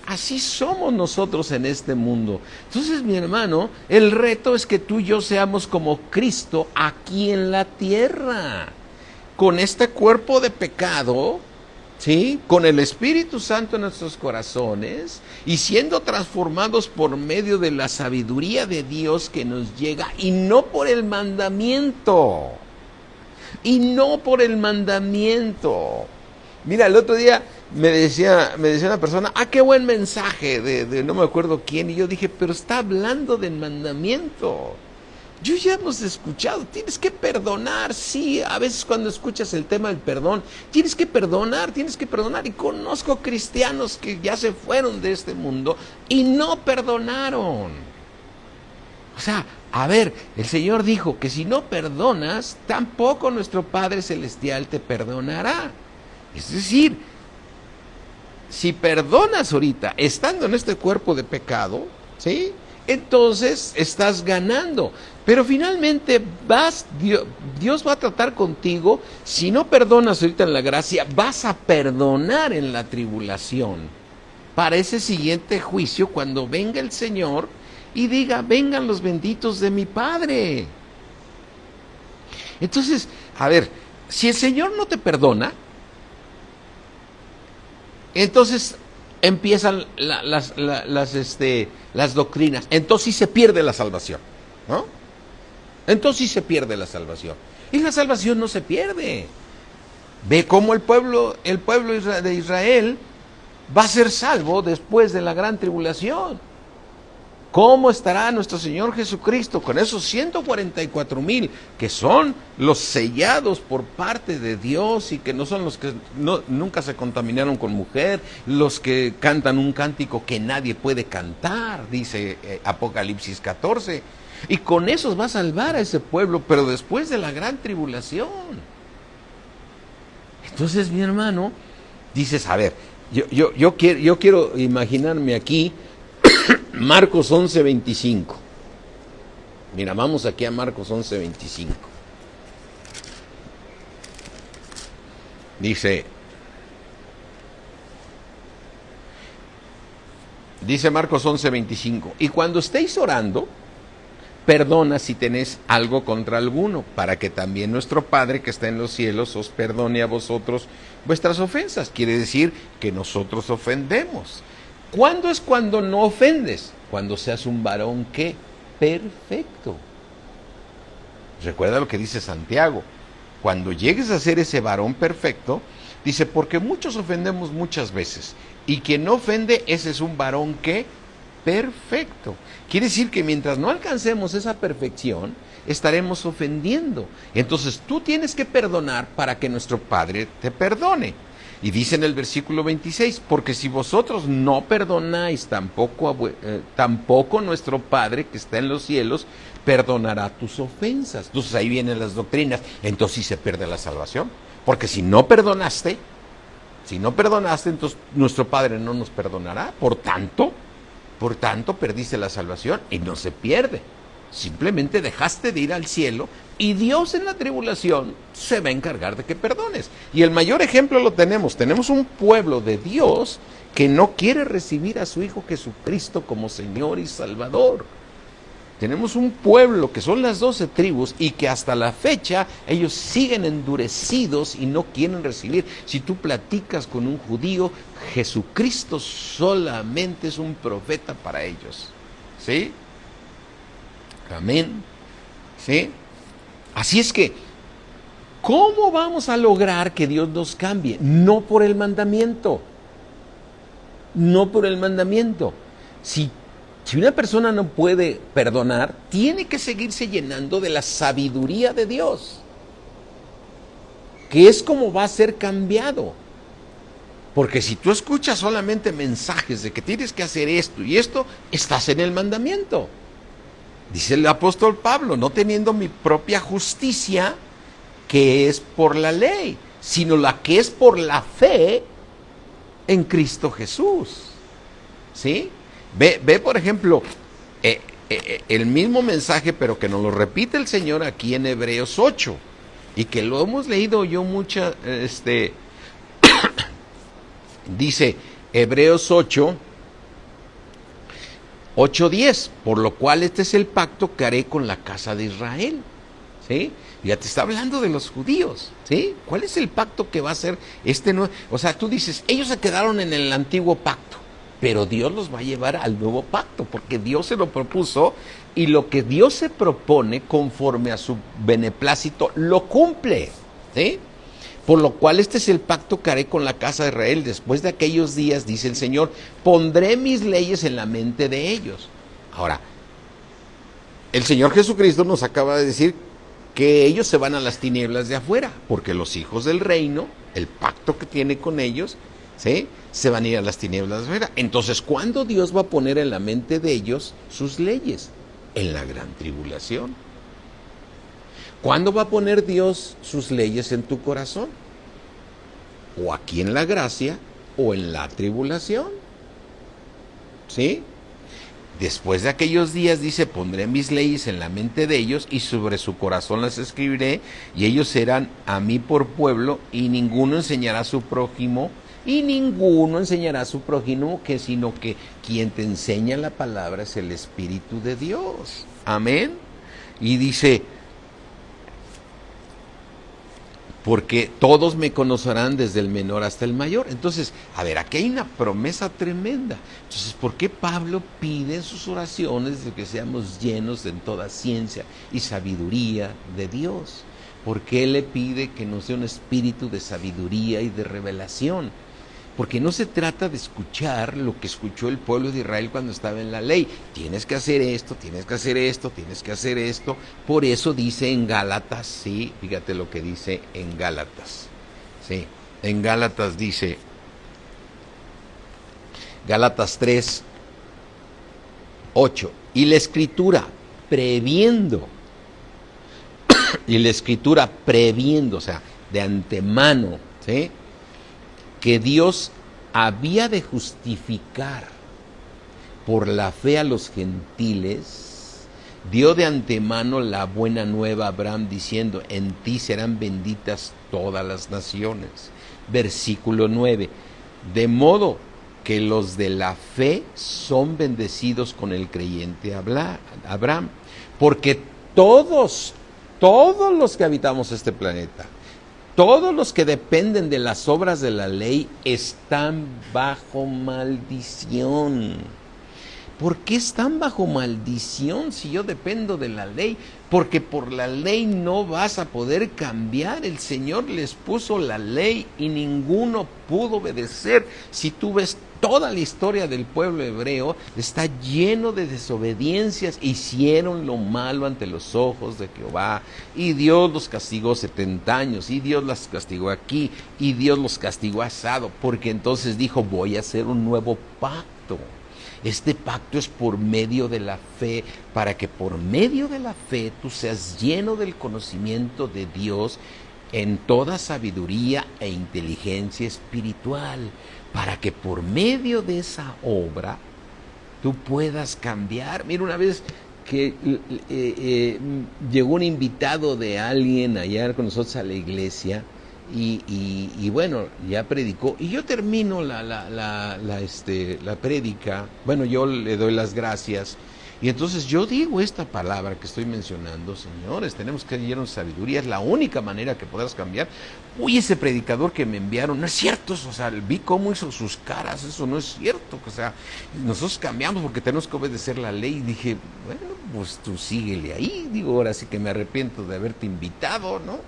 Así somos nosotros en este mundo. Entonces, mi hermano, el reto es que tú y yo seamos como Cristo aquí en la tierra. Con este cuerpo de pecado, ¿sí? Con el Espíritu Santo en nuestros corazones y siendo transformados por medio de la sabiduría de Dios que nos llega, y no por el mandamiento. Y no por el mandamiento. Mira, el otro día me decía una persona, qué buen mensaje de no me acuerdo quién, y yo dije, pero está hablando del mandamiento. Yo ya hemos escuchado, tienes que perdonar, sí, a veces cuando escuchas el tema del perdón, tienes que perdonar, y conozco cristianos que ya se fueron de este mundo y no perdonaron. O sea, a ver, el Señor dijo que si no perdonas, tampoco nuestro Padre Celestial te perdonará. Es decir, si perdonas ahorita, estando en este cuerpo de pecado, ¿sí? Entonces estás ganando. Pero finalmente Dios va a tratar contigo. Si no perdonas ahorita en la gracia, vas a perdonar en la tribulación. Para ese siguiente juicio, cuando venga el Señor y diga, vengan los benditos de mi Padre. Entonces, a ver, si el Señor no te perdona, entonces empiezan las doctrinas. Entonces sí se pierde la salvación, ¿no? Entonces sí se pierde la salvación. Y la salvación no se pierde. Ve cómo el pueblo de Israel va a ser salvo después de la gran tribulación. ¿Cómo estará nuestro Señor Jesucristo con esos 144,000 que son los sellados por parte de Dios y que no son los que nunca se contaminaron con mujer, los que cantan un cántico que nadie puede cantar, dice Apocalipsis 14? Y con esos va a salvar a ese pueblo, pero después de la gran tribulación. Entonces, mi hermano, dices, a ver, yo quiero imaginarme aquí Marcos 11:25. Mira, vamos aquí a Marcos 11:25. Dice Marcos 11:25, y cuando estéis orando, perdona si tenéis algo contra alguno, para que también nuestro Padre que está en los cielos os perdone a vosotros vuestras ofensas. Quiere decir que nosotros ofendemos. ¿Cuándo es cuando no ofendes? Cuando seas un varón, ¿qué? Perfecto. Recuerda lo que dice Santiago. Cuando llegues a ser ese varón perfecto, dice, porque muchos ofendemos muchas veces, y quien no ofende, ese es un varón, ¿qué? Perfecto. Quiere decir que mientras no alcancemos esa perfección, estaremos ofendiendo. Entonces tú tienes que perdonar para que nuestro Padre te perdone. Y dice en el versículo 26, porque si vosotros no perdonáis, tampoco nuestro Padre que está en los cielos perdonará tus ofensas. Entonces ahí vienen las doctrinas. Entonces sí se pierde la salvación. Porque si no perdonaste, entonces nuestro Padre no nos perdonará. Por tanto, perdiste la salvación y no se pierde. Simplemente dejaste de ir al cielo y Dios en la tribulación se va a encargar de que perdones. Y el mayor ejemplo lo tenemos. Tenemos un pueblo de Dios que no quiere recibir a su Hijo Jesucristo como Señor y Salvador. Tenemos un pueblo que son las 12 tribus y que hasta la fecha ellos siguen endurecidos y no quieren recibir. Si tú platicas con un judío, Jesucristo solamente es un profeta para ellos. ¿Sí? Amén. ¿Sí? Así es que, ¿cómo vamos a lograr que Dios nos cambie? No por el mandamiento. No por el mandamiento. Si una persona no puede perdonar, tiene que seguirse llenando de la sabiduría de Dios, que es como va a ser cambiado. Porque si tú escuchas solamente mensajes de que tienes que hacer esto y esto, estás en el mandamiento. Dice el apóstol Pablo, no teniendo mi propia justicia, que es por la ley, sino la que es por la fe en Cristo Jesús. ¿Sí? Ve por ejemplo, el mismo mensaje, pero que nos lo repite el Señor aquí en Hebreos 8, y que lo hemos leído yo muchas, dice Hebreos 8:10, por lo cual este es el pacto que haré con la casa de Israel. ¿Sí? Ya te está hablando de los judíos. ¿Sí? ¿Cuál es el pacto que va a hacer este nuevo? O sea, tú dices, ellos se quedaron en el antiguo pacto, pero Dios los va a llevar al nuevo pacto, porque Dios se lo propuso, y lo que Dios se propone conforme a su beneplácito, lo cumple. ¿Sí? Por lo cual este es el pacto que haré con la casa de Israel. Después de aquellos días, dice el Señor, pondré mis leyes en la mente de ellos. Ahora, el Señor Jesucristo nos acaba de decir que ellos se van a las tinieblas de afuera, porque los hijos del reino, el pacto que tiene con ellos, ¿sí?, se van a ir a las tinieblas de afuera. Entonces, ¿cuándo Dios va a poner en la mente de ellos sus leyes? En la gran tribulación. ¿Cuándo va a poner Dios sus leyes en tu corazón? O aquí en la gracia, o en la tribulación. ¿Sí? Después de aquellos días, dice, pondré mis leyes en la mente de ellos y sobre su corazón las escribiré, y ellos serán a mí por pueblo, y ninguno enseñará a su prójimo, que sino que quien te enseña la palabra es el Espíritu de Dios. Amén. Y dice, porque todos me conocerán desde el menor hasta el mayor. Entonces, a ver, aquí hay una promesa tremenda. Entonces, ¿por qué Pablo pide en sus oraciones de que seamos llenos de toda ciencia y sabiduría de Dios? ¿Por qué le pide que nos dé un espíritu de sabiduría y de revelación? Porque no se trata de escuchar lo que escuchó el pueblo de Israel cuando estaba en la ley. Tienes que hacer esto, tienes que hacer esto, tienes que hacer esto. Por eso dice en Gálatas, sí, fíjate lo que dice en Gálatas. Sí, en Gálatas dice, Gálatas 3, 8. Y la escritura previendo, o sea, de antemano, ¿sí?, que Dios había de justificar por la fe a los gentiles, dio de antemano la buena nueva a Abraham diciendo, en ti serán benditas todas las naciones. Versículo 9, de modo que los de la fe son bendecidos con el creyente Abraham, porque todos los que habitamos este planeta, todos los que dependen de las obras de la ley están bajo maldición. ¿Por qué están bajo maldición si yo dependo de la ley? Porque por la ley no vas a poder cambiar. El Señor les puso la ley y ninguno pudo obedecer. Si tú ves toda la historia del pueblo hebreo, está lleno de desobediencias. Hicieron lo malo ante los ojos de Jehová y Dios los castigó 70 años y Dios los castigó aquí y Dios los castigó asado, porque entonces dijo, voy a hacer un nuevo pacto. Este pacto es por medio de la fe, para que por medio de la fe tú seas lleno del conocimiento de Dios en toda sabiduría e inteligencia espiritual, para que por medio de esa obra tú puedas cambiar. Mira, una vez que llegó un invitado de alguien allá con nosotros a la iglesia, y bueno, ya predicó, y yo termino la prédica, bueno, yo le doy las gracias, y entonces yo digo esta palabra que estoy mencionando, señores, tenemos que llenarnos de sabiduría, es la única manera que podrás cambiar. Uy, ese predicador que me enviaron, no es cierto, o sea, vi cómo hizo sus caras, eso no es cierto, o sea, nosotros cambiamos porque tenemos que obedecer la ley, y dije, bueno, pues tú síguele ahí, digo, ahora sí que me arrepiento de haberte invitado, ¿no?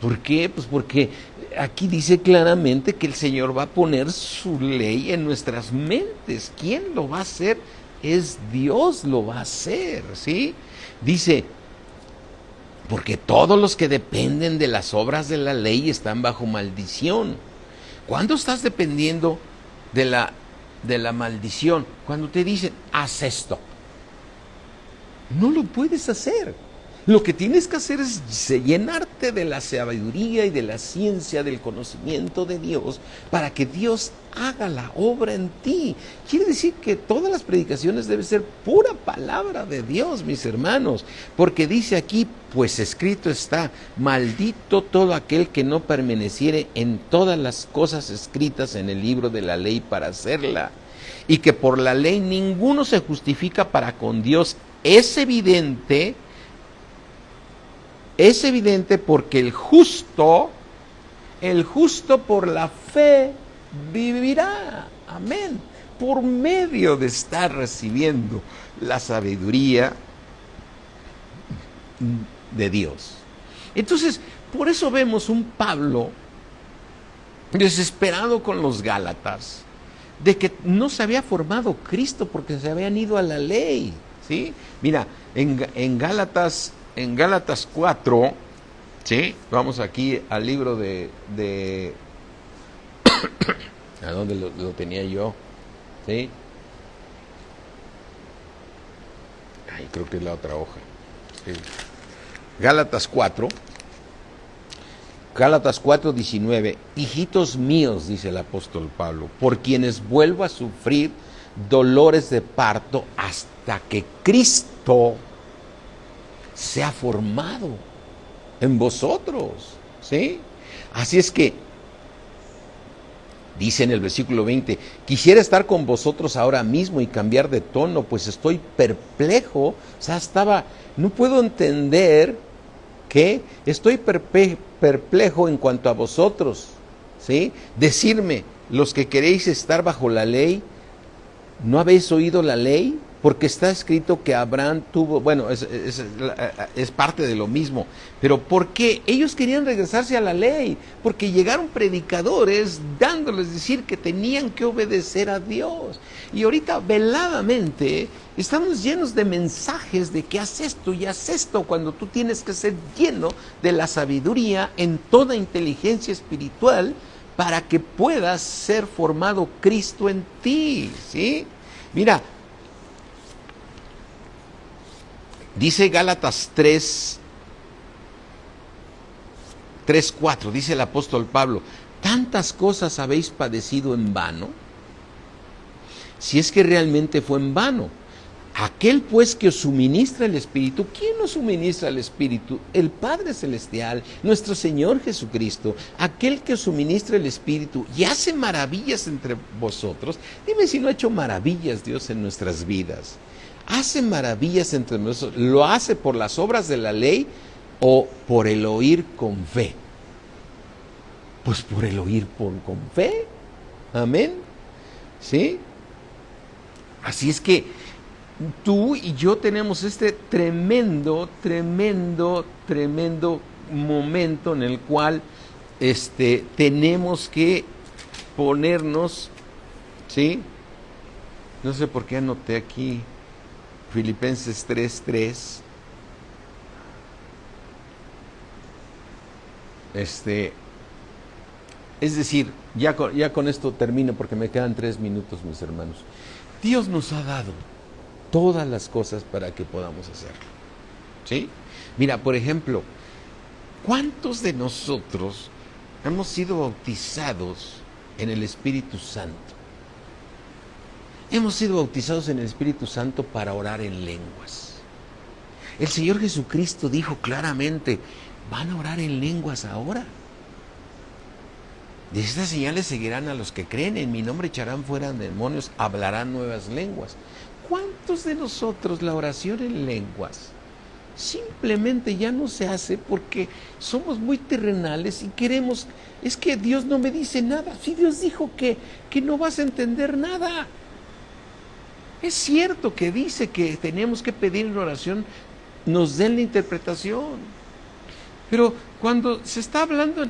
¿Por qué? Pues porque aquí dice claramente que el Señor va a poner su ley en nuestras mentes. ¿Quién lo va a hacer? Es Dios lo va a hacer, ¿sí? Dice, porque todos los que dependen de las obras de la ley están bajo maldición. ¿Cuándo estás dependiendo de la maldición? Cuando te dicen, haz esto. No lo puedes hacer. Lo que tienes que hacer es llenarte de la sabiduría y de la ciencia, del conocimiento de Dios, para que Dios haga la obra en ti. Quiere decir que todas las predicaciones deben ser pura palabra de Dios, mis hermanos, porque dice aquí, pues escrito está, maldito todo aquel que no permaneciere en todas las cosas escritas en el libro de la ley para hacerla, y que por la ley ninguno se justifica para con Dios. Es evidente porque el justo por la fe vivirá. Amén. Por medio de estar recibiendo la sabiduría de Dios. Entonces, por eso vemos un Pablo desesperado con los Gálatas, de que no se había formado Cristo porque se habían ido a la ley, ¿sí? Mira, en Gálatas 4, ¿sí? Vamos aquí al libro de ¿a dónde lo tenía yo? ¿Sí? Ay, creo que es la otra hoja. Sí. Gálatas 4, Gálatas 4:19, hijitos míos, dice el apóstol Pablo, por quienes vuelvo a sufrir dolores de parto hasta que Cristo sea formado en vosotros, ¿sí? Así es que, dice en el versículo 20, quisiera estar con vosotros ahora mismo y cambiar de tono, pues estoy perplejo, o sea, no puedo entender que estoy perplejo en cuanto a vosotros, ¿sí? Decirme, los que queréis estar bajo la ley, ¿no habéis oído la ley? Porque está escrito que Abraham tuvo, bueno, es parte de lo mismo, pero ¿por qué? Ellos querían regresarse a la ley, porque llegaron predicadores dándoles decir que tenían que obedecer a Dios. Y ahorita veladamente estamos llenos de mensajes de que haz esto y haz esto, cuando tú tienes que ser lleno de la sabiduría en toda inteligencia espiritual para que puedas ser formado Cristo en ti, ¿sí? Mira, dice Gálatas 3:4, dice el apóstol Pablo, ¿tantas cosas habéis padecido en vano? Si es que realmente fue en vano. Aquel pues que os suministra el Espíritu, ¿quién nos suministra el Espíritu? El Padre Celestial, nuestro Señor Jesucristo, aquel que os suministra el Espíritu y hace maravillas entre vosotros. Dime si no ha hecho maravillas Dios en nuestras vidas. Hace maravillas entre nosotros. ¿Lo hace por las obras de la ley o por el oír con fe? Pues por el oír con fe. Amén. ¿Sí? Así es que tú y yo tenemos este tremendo momento en el cual tenemos que ponernos, ¿sí? No sé por qué anoté aquí Filipenses 3:3. Es decir, ya con esto termino porque me quedan 3 minutos, mis hermanos. Dios nos ha dado todas las cosas para que podamos hacerlo, ¿sí? Mira, por ejemplo, ¿cuántos de nosotros hemos sido bautizados en el Espíritu Santo? Hemos sido bautizados en el Espíritu Santo para orar en lenguas. El Señor Jesucristo dijo claramente, van a orar en lenguas ahora. De estas señales seguirán a los que creen, en mi nombre echarán fuera demonios, hablarán nuevas lenguas. ¿Cuántos de nosotros la oración en lenguas simplemente ya no se hace porque somos muy terrenales y queremos, es que Dios no me dice nada? Si Dios dijo que no vas a entender nada. Es cierto que dice que tenemos que pedir en oración, nos den la interpretación. Pero cuando se está hablando,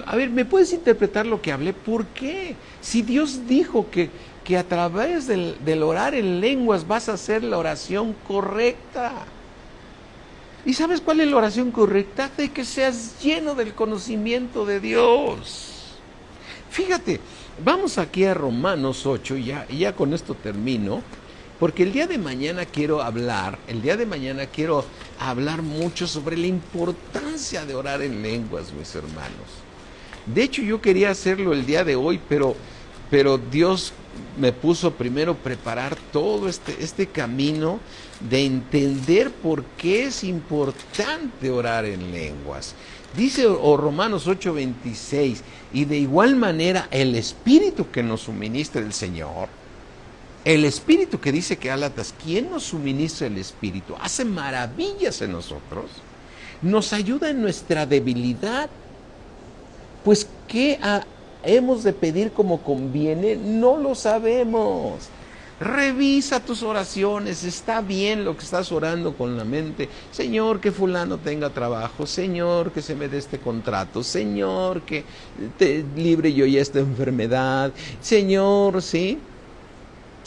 a ver, ¿me puedes interpretar lo que hablé? ¿Por qué? Si Dios dijo que a través del orar en lenguas vas a hacer la oración correcta. ¿Y sabes cuál es la oración correcta? De que seas lleno del conocimiento de Dios. Fíjate, vamos aquí a Romanos 8, y ya con esto termino. Porque el día de mañana quiero hablar mucho sobre la importancia de orar en lenguas, mis hermanos. De hecho, yo quería hacerlo el día de hoy, pero Dios me puso primero preparar todo este camino de entender por qué es importante orar en lenguas. Dice Romanos 8:26, y de igual manera el Espíritu que nos suministra el Señor, el Espíritu que dice que Gálatas, ¿quién nos suministra el Espíritu? Hace maravillas en nosotros, nos ayuda en nuestra debilidad. Pues, ¿qué hemos de pedir como conviene? No lo sabemos. Revisa tus oraciones, está bien lo que estás orando con la mente. Señor, que fulano tenga trabajo. Señor, que se me dé este contrato. Señor, que te libre yo ya esta enfermedad. Señor, ¿sí?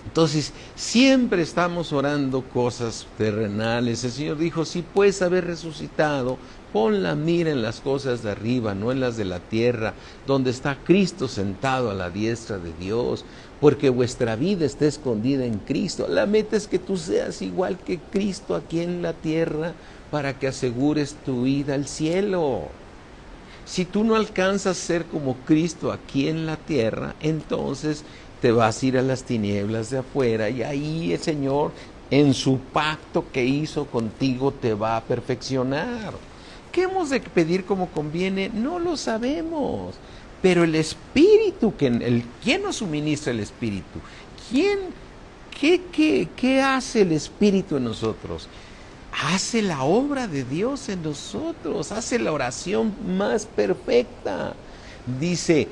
Entonces, siempre estamos orando cosas terrenales. El Señor dijo, si puedes haber resucitado, pon la mira en las cosas de arriba, no en las de la tierra, donde está Cristo sentado a la diestra de Dios, porque vuestra vida está escondida en Cristo. La meta es que tú seas igual que Cristo aquí en la tierra, para que asegures tu ida al cielo. si tú no alcanzas a ser como Cristo aquí en la tierra, entonces te vas a ir a las tinieblas de afuera y ahí el Señor en su pacto que hizo contigo te va a perfeccionar. ¿Qué hemos de pedir como conviene? No lo sabemos. Pero el Espíritu, ¿quién nos suministra el Espíritu? ¿Qué hace el Espíritu en nosotros? Hace la obra de Dios en nosotros, hace la oración más perfecta. Dice,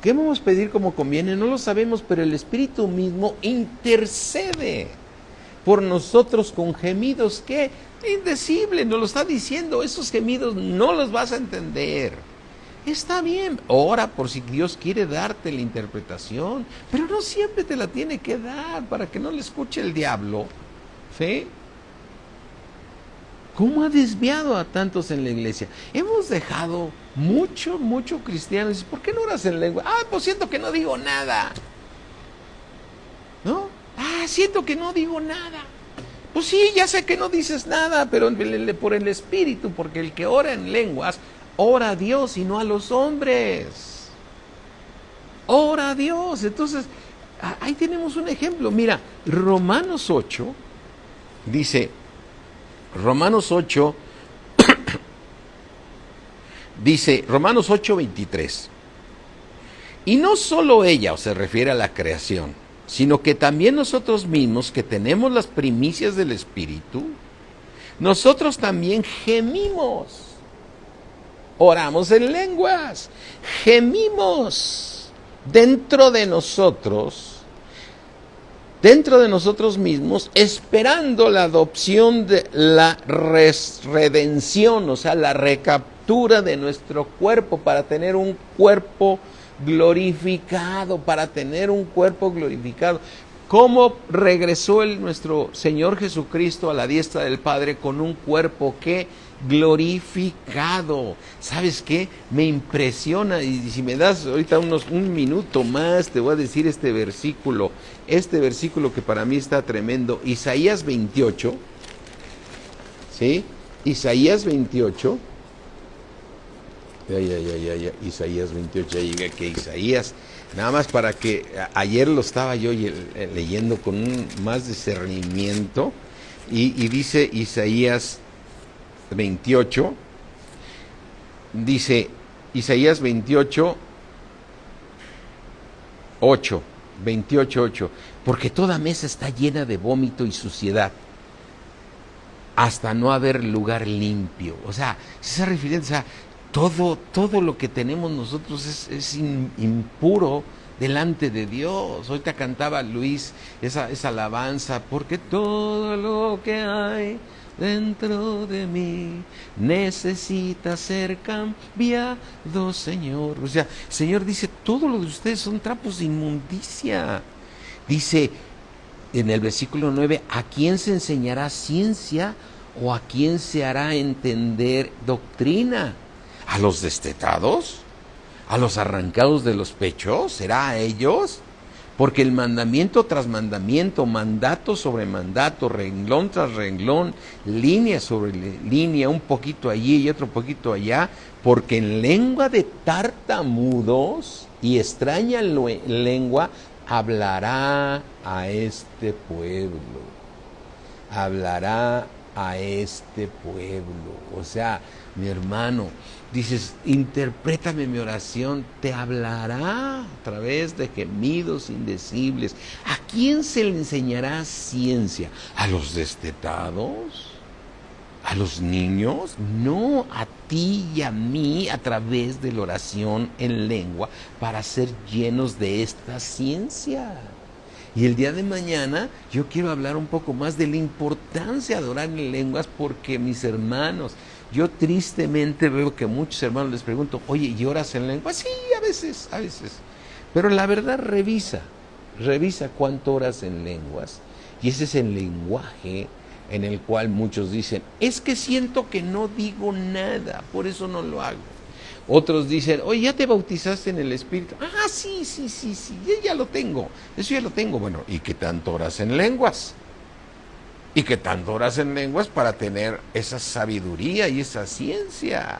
¿qué vamos a pedir como conviene? No lo sabemos, pero el Espíritu mismo intercede por nosotros con gemidos que indecibles, nos lo está diciendo. Esos gemidos no los vas a entender. Está bien, ora por si Dios quiere darte la interpretación, pero no siempre te la tiene que dar para que no le escuche el diablo. ¿Sí? ¿Cómo ha desviado a tantos en la iglesia? Hemos dejado mucho cristianos. ¿Por qué no oras en lengua? Pues siento que no digo nada. ¿No? Siento que no digo nada. Pues sí, ya sé que no dices nada, pero por el Espíritu, porque el que ora en lenguas, ora a Dios y no a los hombres. Ora a Dios. Entonces, ahí tenemos un ejemplo. Mira, Romanos 8, dice, Romanos 8, dice, Romanos 8:23. Y no solo ella, o se refiere a la creación, sino que también nosotros mismos, que tenemos las primicias del Espíritu, nosotros también gemimos. Oramos en lenguas, gemimos dentro de nosotros mismos, esperando la adopción de la redención, o sea, la recaptura de nuestro cuerpo para tener un cuerpo glorificado, ¿Cómo regresó nuestro Señor Jesucristo a la diestra del Padre con un cuerpo que glorificado? ¿Sabes qué? Me impresiona, y si me das ahorita un minuto más, te voy a decir este versículo que para mí está tremendo. Isaías 28, ¿sí? Isaías 28. Isaías 28, ya llegué aquí a Isaías. Nada más para que ayer lo estaba yo leyendo con más discernimiento. Y dice Isaías 28, dice Isaías 28, 8, porque toda mesa está llena de vómito y suciedad, hasta no haber lugar limpio. O sea, se está refiriendo, o sea, todo lo que tenemos nosotros es impuro delante de Dios. Ahorita cantaba Luis esa alabanza, porque todo lo que hay dentro de mí necesita ser cambiado, Señor. O sea, el Señor dice, todo lo de ustedes son trapos de inmundicia. Dice en el versículo 9, ¿a quién se enseñará ciencia o a quién se hará entender doctrina? ¿A los destetados? ¿A los arrancados de los pechos? ¿Será a ellos? Porque el mandamiento tras mandamiento, mandato sobre mandato, renglón tras renglón, línea sobre línea, un poquito allí y otro poquito allá, porque en lengua de tartamudos y extraña lengua hablará a este pueblo. Hablará a este pueblo. O sea, mi hermano, dices, interprétame mi oración, te hablará a través de gemidos indecibles. ¿A quién se le enseñará ciencia? ¿A los destetados? ¿A los niños? No, a ti y a mí, a través de la oración en lengua, para ser llenos de esta ciencia. Y el día de mañana yo quiero hablar un poco más de la importancia de orar en lenguas, porque mis hermanos, yo tristemente veo que muchos hermanos les pregunto, oye, ¿y oras en lengua? Sí, a veces. Pero la verdad, revisa cuánto oras en lenguas. Y ese es el lenguaje en el cual muchos dicen, es que siento que no digo nada, por eso no lo hago. Otros dicen, oye, ¿ya te bautizaste en el Espíritu? Sí, yo ya lo tengo, eso ya lo tengo. Bueno, ¿y qué tanto oras en lenguas? y que tanto oras en lenguas para tener esa sabiduría y esa ciencia.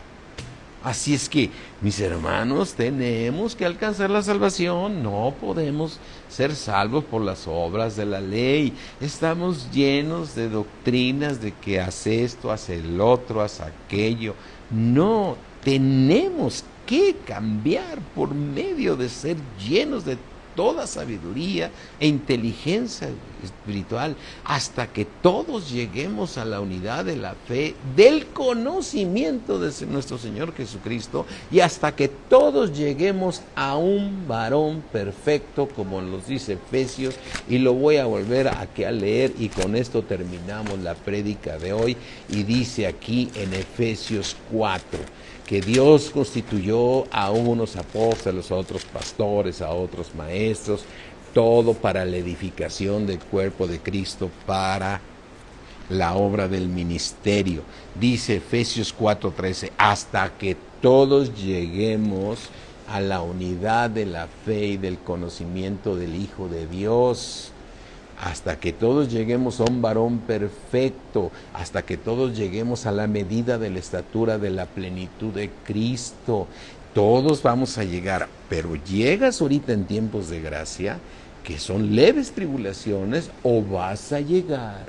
Así es que, mis hermanos, tenemos que alcanzar la salvación. No podemos ser salvos por las obras de la ley. Estamos llenos de doctrinas de que haz esto, haz el otro, haz aquello. No, tenemos que cambiar por medio de ser llenos de toda sabiduría e inteligencia espiritual, hasta que todos lleguemos a la unidad de la fe, del conocimiento de nuestro Señor Jesucristo, y hasta que todos lleguemos a un varón perfecto, como nos dice Efesios, y lo voy a volver aquí a leer, y con esto terminamos la prédica de hoy. Y dice aquí en Efesios 4, que Dios constituyó a unos apóstoles, a otros pastores, a otros maestros, todo para la edificación del cuerpo de Cristo, para la obra del ministerio. Dice Efesios 4:13, hasta que todos lleguemos a la unidad de la fe y del conocimiento del Hijo de Dios. Hasta que todos lleguemos a un varón perfecto, hasta que todos lleguemos a la medida de la estatura de la plenitud de Cristo. Todos vamos a llegar, pero llegas ahorita en tiempos de gracia, que son leves tribulaciones, o vas a llegar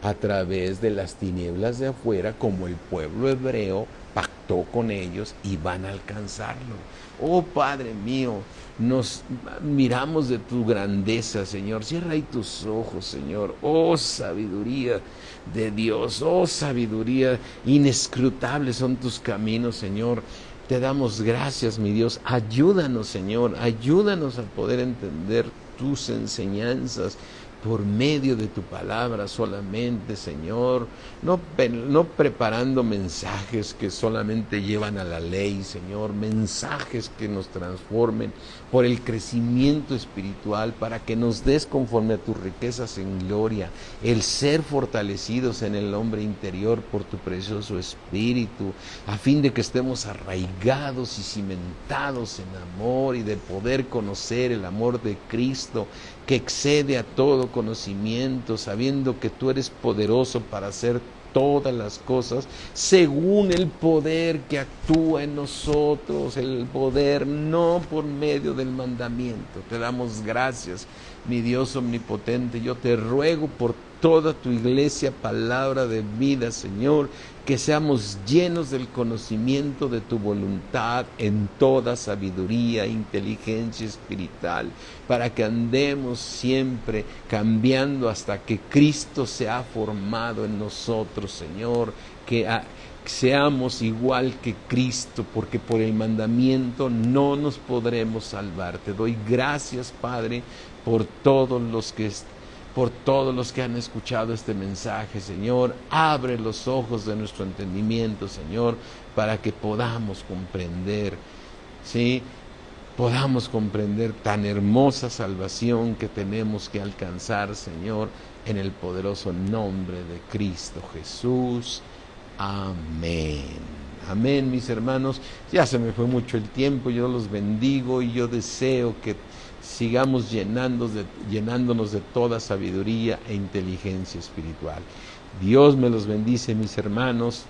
a través de las tinieblas de afuera, como el pueblo hebreo pactó con ellos y van a alcanzarlo. Oh Padre mío, nos miramos de tu grandeza, Señor. Cierra ahí tus ojos, Señor. Oh sabiduría de Dios, oh sabiduría inescrutable son tus caminos, Señor. Te damos gracias, mi Dios. Ayúdanos, Señor. Ayúdanos a poder entender tus enseñanzas por medio de tu palabra solamente, Señor, no preparando mensajes que solamente llevan a la ley, Señor, mensajes que nos transformen por el crecimiento espiritual, para que nos des conforme a tus riquezas en gloria, el ser fortalecidos en el hombre interior por tu precioso Espíritu, a fin de que estemos arraigados y cimentados en amor, y de poder conocer el amor de Cristo, que excede a todo conocimiento, sabiendo que tú eres poderoso para hacer todas las cosas según el poder que actúa en nosotros, el poder no por medio del mandamiento. Te damos gracias, mi Dios omnipotente. Yo te ruego por toda tu iglesia, palabra de vida, Señor, que seamos llenos del conocimiento de tu voluntad en toda sabiduría e inteligencia espiritual, para que andemos siempre cambiando hasta que Cristo se ha formado en nosotros, Señor, que seamos igual que Cristo, porque por el mandamiento no nos podremos salvar. Te doy gracias, Padre, por todos los que han escuchado este mensaje, Señor. Abre los ojos de nuestro entendimiento, Señor, para que podamos comprender, ¿sí? Podamos comprender tan hermosa salvación que tenemos que alcanzar, Señor, en el poderoso nombre de Cristo Jesús. Amén. Amén, mis hermanos. Ya se me fue mucho el tiempo. Yo los bendigo y yo deseo que sigamos llenándonos de toda sabiduría e inteligencia espiritual. Dios me los bendice, mis hermanos.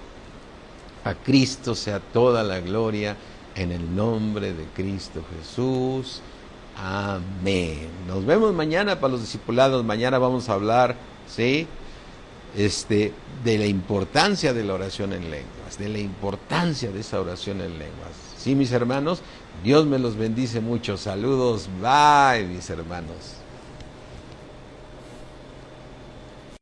A Cristo sea toda la gloria, en el nombre de Cristo Jesús. Amén. Nos vemos mañana para los discipulados. Mañana vamos a hablar, ¿sí?, de la importancia de la oración en lenguas, de la importancia de esa oración en lenguas. Sí, mis hermanos, Dios me los bendice mucho. Saludos, bye, mis hermanos.